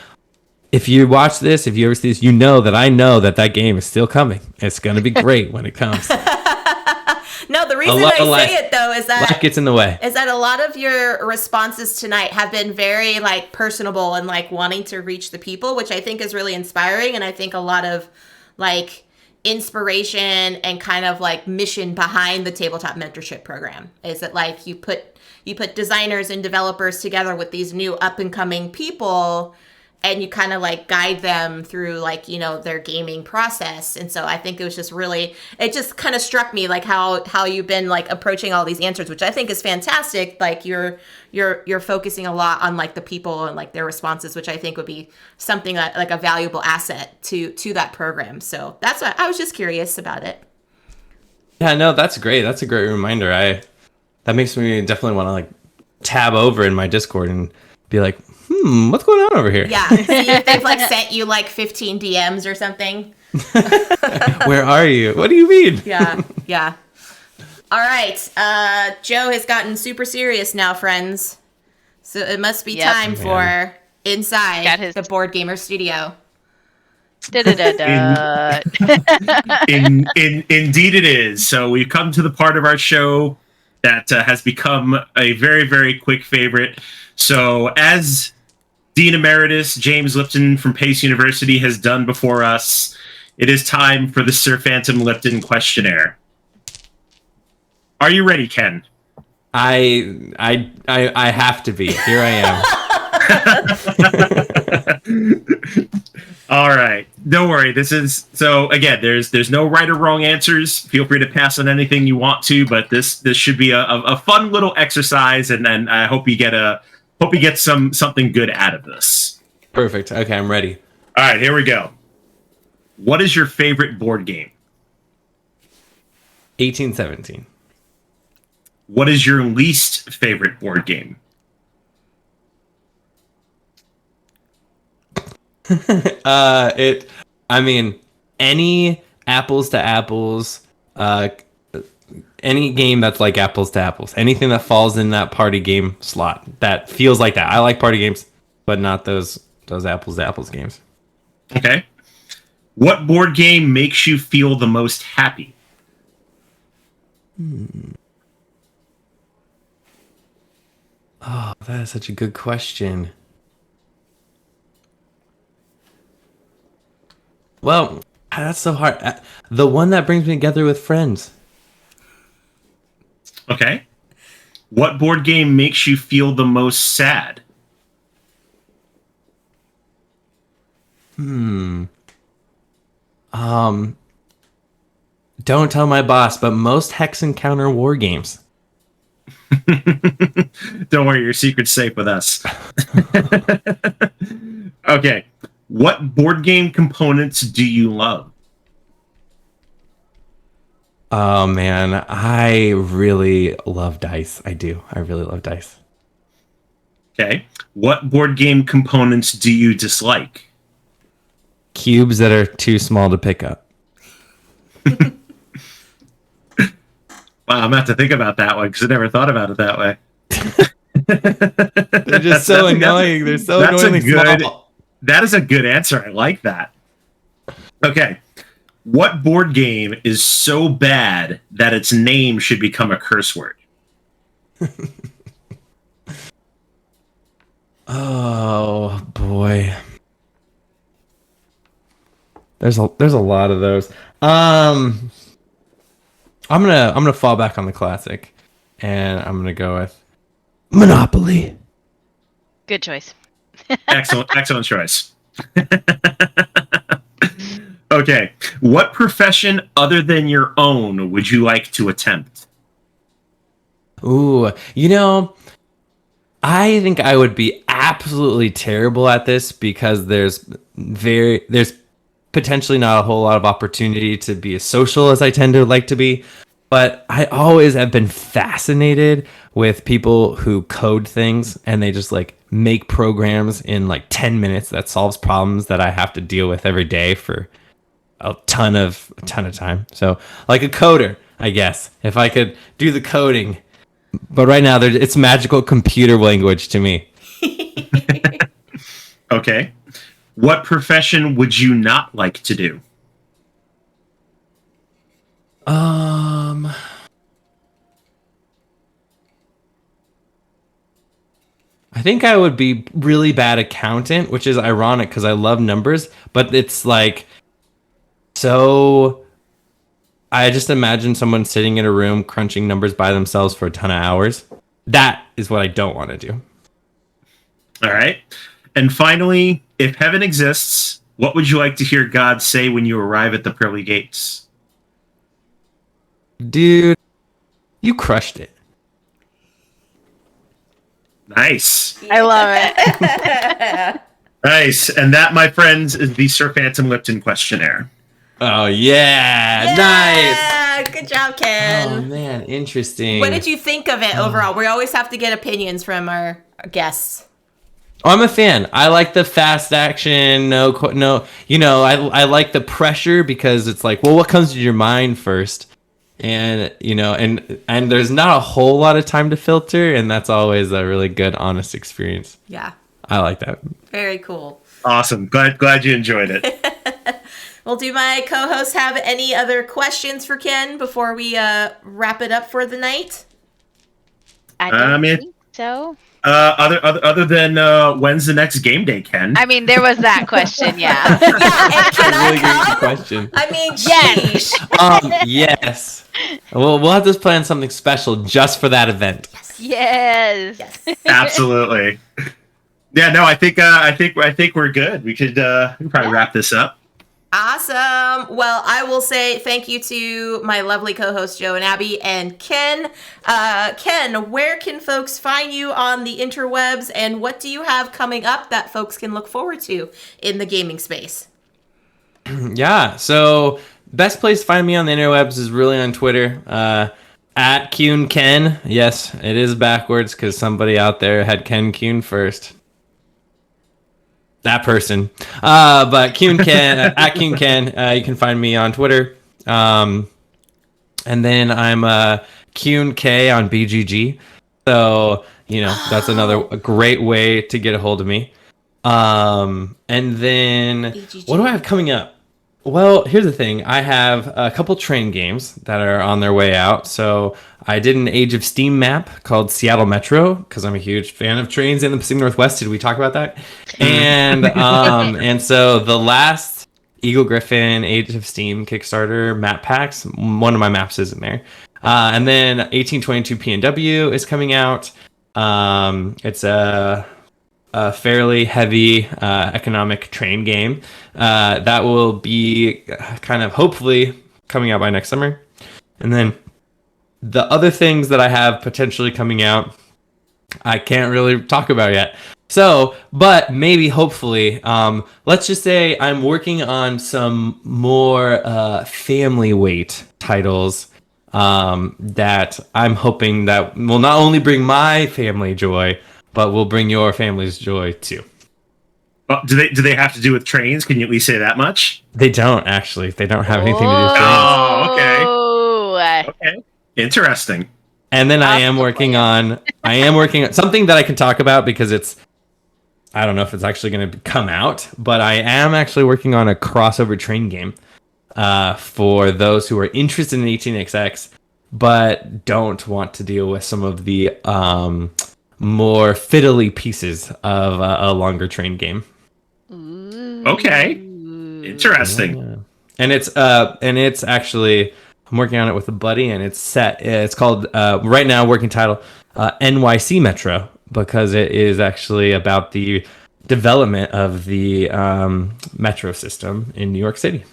if you watch this, if you ever see this, that I know that game is still coming. It's gonna be great when it comes. No, the reason I say it though is that life gets in the way. Is that a lot of your responses tonight have been very like personable and like wanting to reach the people, which I think is really inspiring, and I think a lot of like inspiration and kind of like mission behind the Tabletop Mentorship Program is that like you put designers and developers together with these new up and coming people, and you kind of like guide them through like, their gaming process. And so I think it was just really, it just kind of struck me like how you've been like approaching all these answers, which I think is fantastic. Like you're focusing a lot on like the people and like their responses, which I think would be something that, like a valuable asset to that program. So that's why I was just curious about it. Yeah, no, that's great. That's a great reminder. That makes me definitely want to like tab over in my Discord and be like, what's going on over here? Yeah, see if they've like sent you like 15 DMs or something. Where are you? What do you mean? Yeah. All right, Joe has gotten super serious now, friends. So it must be time for Inside the Board Gamer Studio. Da-da-da-da. Indeed it is. So we've come to the part of our show that has become a very, very quick favorite. So as Dean Emeritus James Lipton from Pace University has done before us, it is time for the Sir Phantom Lipton questionnaire. Are you ready, Ken? I have to be. Here I am. All right. Don't worry. This is so again, there's no right or wrong answers. Feel free to pass on anything you want to, but this should be a fun little exercise, and I hope you get something good out of this. Perfect. Okay, I'm ready. All right, here we go. What is your favorite board game? 1817. What is your least favorite board game? Any apples to apples, any game that's like apples to apples, anything that falls in that party game slot that feels like that. I like party games, but not those apples to apples games. Okay. What board game makes you feel the most happy? Oh, that is such a good question. Well, that's so hard. The one that brings me together with friends. Okay. What board game makes you feel the most sad? Don't tell my boss, but most Hex Encounter war games. Don't worry, your secret's safe with us. Okay. What board game components do you love? Oh man, I really love dice. I do. I really love dice. Okay. What board game components do you dislike? Cubes that are too small to pick up. Wow, I'm gonna have to think about that one because I never thought about it that way. They're just so annoying. They're so annoyingly small. That is a good answer. I like that. Okay. What board game is so bad that its name should become a curse word? Oh boy. There's a lot of those. I'm gonna fall back on the classic, and I'm gonna go with Monopoly. Good choice. Excellent choice. Okay. What profession other than your own would you like to attempt? Ooh, I think I would be absolutely terrible at this because there's potentially not a whole lot of opportunity to be as social as I tend to like to be. But I always have been fascinated with people who code things and they just like make programs in like 10 minutes that solves problems that I have to deal with every day for a ton of time. So like a coder, I guess, if I could do the coding. But right now it's magical computer language to me. Okay. What profession would you not like to do? I think I would be really bad accountant, which is ironic because I love numbers, but it's like, so I just imagine someone sitting in a room crunching numbers by themselves for a ton of hours. That is what I don't want to do. All right. And finally, if heaven exists, what would you like to hear God say when you arrive at the pearly gates? Dude, you crushed it. Nice. I love it. Nice. And that, my friends, is the Sir Phantom Lipton questionnaire. Oh, yeah. Nice. Yeah, good job, Ken. Oh, man. Interesting. What did you think of it overall? We always have to get opinions from our guests. Oh, I'm a fan. I like the fast action. No, I like the pressure because it's like, well, what comes to your mind first? And, and there's not a whole lot of time to filter. And that's always a really good, honest experience. Yeah. I like that. Very cool. Awesome. Glad you enjoyed it. Well, do my co-hosts have any other questions for Ken before we wrap it up for the night? I don't think so. Other than when's the next game day, Ken? I mean, there was that question, yeah. Yeah, and can I Really good come? question. I mean, sheesh. Yes. We'll have to plan something special just for that event. Yes. Absolutely. Yeah, no, I think we're good. We could probably wrap this up. Awesome. Well, I will say thank you to my lovely co-hosts Joe and Abby and Ken. Ken, where can folks find you on the interwebs, and what do you have coming up that folks can look forward to in the gaming space? Yeah, so best place to find me on the interwebs is really on Twitter. At Kuhn Ken. Yes, it is backwards because somebody out there had Ken Kuhn first. That person. But Kuhn Ken, at Kuhn Ken, you can find me on Twitter. And then I'm Kuhn K on BGG. So, that's another great way to get a hold of me. And then BGG. what do I have coming up? Well, here's the thing. I have a couple train games that are on their way out. So I did an Age of Steam map called Seattle Metro because I'm a huge fan of trains in the Pacific Northwest. Did we talk about that? And so the last Eagle Griffin Age of Steam Kickstarter map packs, one of my maps is in there. And then 1822 PNW is coming out. It's a fairly heavy economic train game that will be kind of hopefully coming out by next summer. And then the other things that I have potentially coming out, I can't really talk about yet. So, but maybe hopefully, let's just say I'm working on some more family weight titles that I'm hoping that will not only bring my family joy, but will bring your family's joy too. Well, do they have to do with trains? Can you at least say that much? They don't actually. They don't have anything to do with trains. Oh, okay. Oh. Okay. Interesting. And then I am working on something that I can talk about because I don't know if it's actually going to come out, but I am actually working on a crossover train game for those who are interested in 18XX, but don't want to deal with some of the more fiddly pieces of a longer train game. Okay. Interesting. Yeah. And it's actually, I'm working on it with a buddy, and it's called right now working title NYC Metro, because it is actually about the development of the metro system in New York City.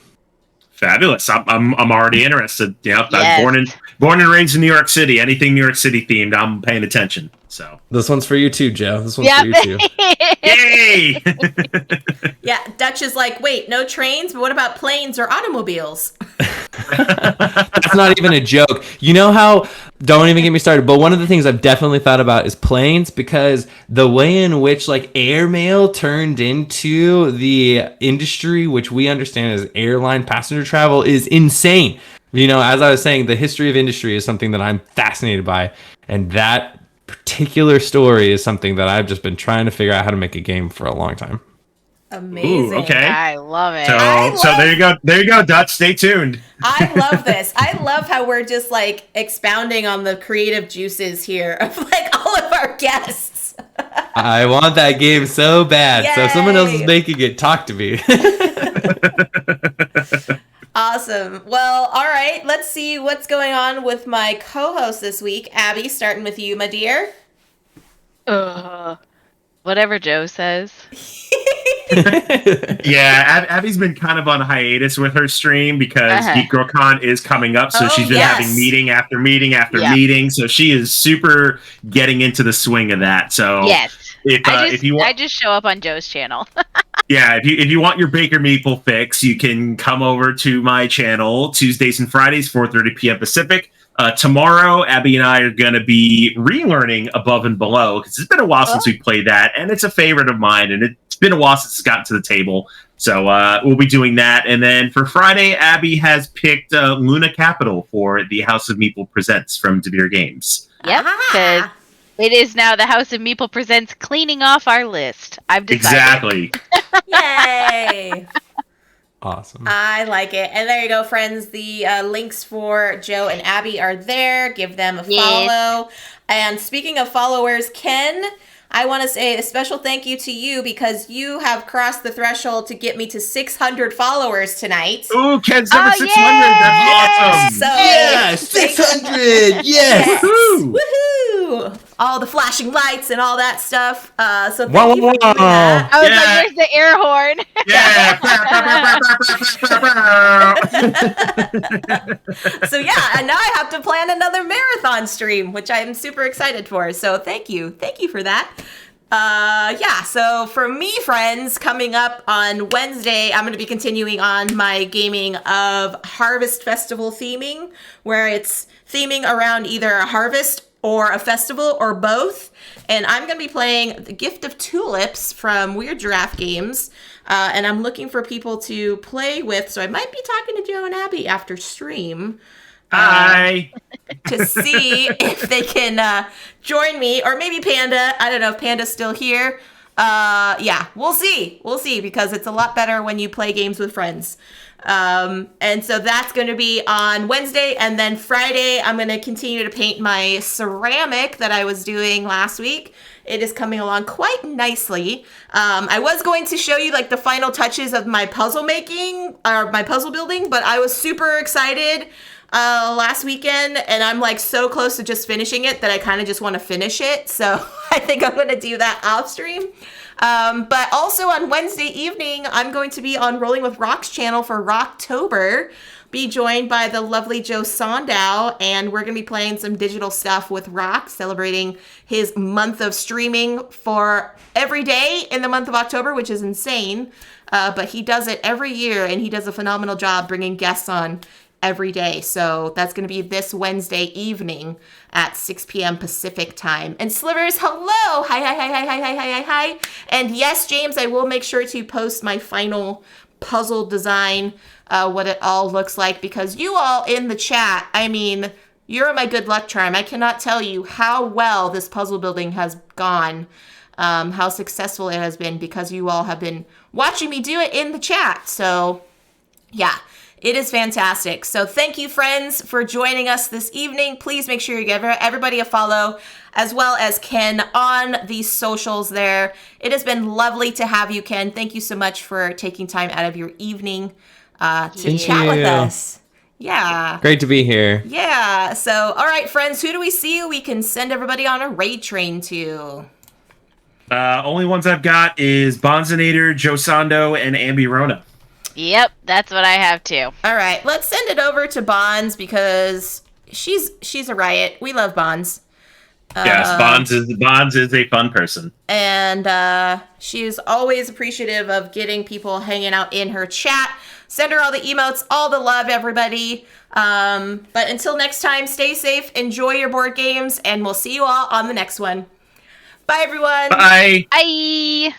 Fabulous. I'm already interested. Yeah, Yes. I'm born and raised in New York City. Anything New York City themed, I'm paying attention. So This one's for you too, Joe. This one's for you too. yay! Yeah, Dutch is like, wait, no trains, but what about planes or automobiles? That's not even a joke. You know how, don't even get me started, but one of the things I've definitely thought about is planes, because the way in which airmail turned into the industry, which we understand as airline passenger travel, is insane. As I was saying, the history of industry is something that I'm fascinated by, and that particular story is something that I've just been trying to figure out how to make a game for a long time. Amazing. Ooh, okay. I love it. So there you go. There you go, Dutch. Stay tuned. I love this. I love how we're just expounding on the creative juices here of all of our guests. I want that game so bad. So if someone else is Yay. making it, talk to me. Awesome. Well, all right. Let's see what's going on with my co-host this week. Abby, starting with you, my dear. Whatever Joe says. Yeah, Abby's been kind of on hiatus with her stream because Uh-huh. Geek Girl Con is coming up, so Oh, she's been yes. having meeting after meeting after Yeah. meeting, so she is super getting into the swing of that. So Yes. if you want, I just show up on Joe's channel. yeah, if you want your Baker Maple fix, you can come over to my channel Tuesdays and Fridays, 4:30 p.m. Pacific. Tomorrow, Abby and I are going to be relearning Above and Below because it's been a while since we played that, and it's a favorite of mine, and it's been a while since it's gotten to the table. So we'll be doing that. And then for Friday, Abby has picked Luna Capital for the House of Meeple Presents from DeVere Games. Yep, because it is now the House of Meeple presents cleaning off our list. I've decided. Exactly. Yay! Awesome. I like it. And there you go, friends. The links for Joe and Abby are there. Give them a follow. And speaking of followers, Ken, I want to say a special thank you to you because you have crossed the threshold to get me to 600 followers tonight. Ooh, Ken's number Oh, 600. yay! That's awesome. So, Yeah, 600. Yes. Woohoo! woohoo! All the flashing lights and all that stuff. So Wow, thank you for doing that. I was Yeah. like, where's the air horn? Yeah. So yeah, and now I have to plan another marathon stream, which I'm super excited for. So thank you for that. Yeah, so for me, friends, coming up on Wednesday, I'm going to be continuing on my gaming of Harvest Festival theming, where it's theming around either a harvest or a festival or both. And I'm going to be playing The Gift of Tulips from Weird Giraffe Games. And I'm looking for people to play with, so I might be talking to Joe and Abby after stream. Hi. To see if they can join me, or maybe Panda. I don't know if Panda's still here. Yeah, we'll see. We'll see, because it's a lot better when you play games with friends. And so that's going to be on Wednesday, and then Friday I'm going to continue to paint my ceramic that I was doing last week. It is coming along quite nicely. I was going to show you like the final touches of my puzzle making, or my puzzle building, but I was super excited last weekend, and I'm like so close to just finishing it that I kind of just want to finish it. So I think I'm going to do that off stream. But also on Wednesday evening, I'm going to be on Rolling with Rock's channel for Rocktober. Be joined by the lovely Joe Sondow, and we're going to be playing some digital stuff with Rock, celebrating his month of streaming for every day in the month of October, which is insane. But he does it every year, and he does a phenomenal job bringing guests on every day. So that's going to be this Wednesday evening at 6 p.m. Pacific time. And Slivers, hello! Hi. And yes, James, I will make sure to post my final puzzle design, what it all looks like, because you all in the chat, I mean, you're my good luck charm. I cannot tell you how well this puzzle building has gone, how successful it has been, because you all have been watching me do it in the chat. So yeah, it is fantastic. So thank you, friends, for joining us this evening. Please make sure you give everybody a follow, as well as Ken on the socials there. It has been lovely to have you, Ken. Thank you so much for taking time out of your evening to chat with us. Yeah. Great to be here. Yeah. So, all right, friends, who do we see we can send everybody on a raid train to? Only ones I've got is Bonzinator, Joe Sando, and Ambi Rona. Yep, that's what I have too. All right, let's send it over to Bonds, because she's a riot. We love Bonds. Yes, Bonds is a fun person. And she's always appreciative of getting people hanging out in her chat. Send her all the emotes, all the love, everybody. But until next time, stay safe, enjoy your board games, and we'll see you all on the next one. Bye, everyone. Bye. Bye.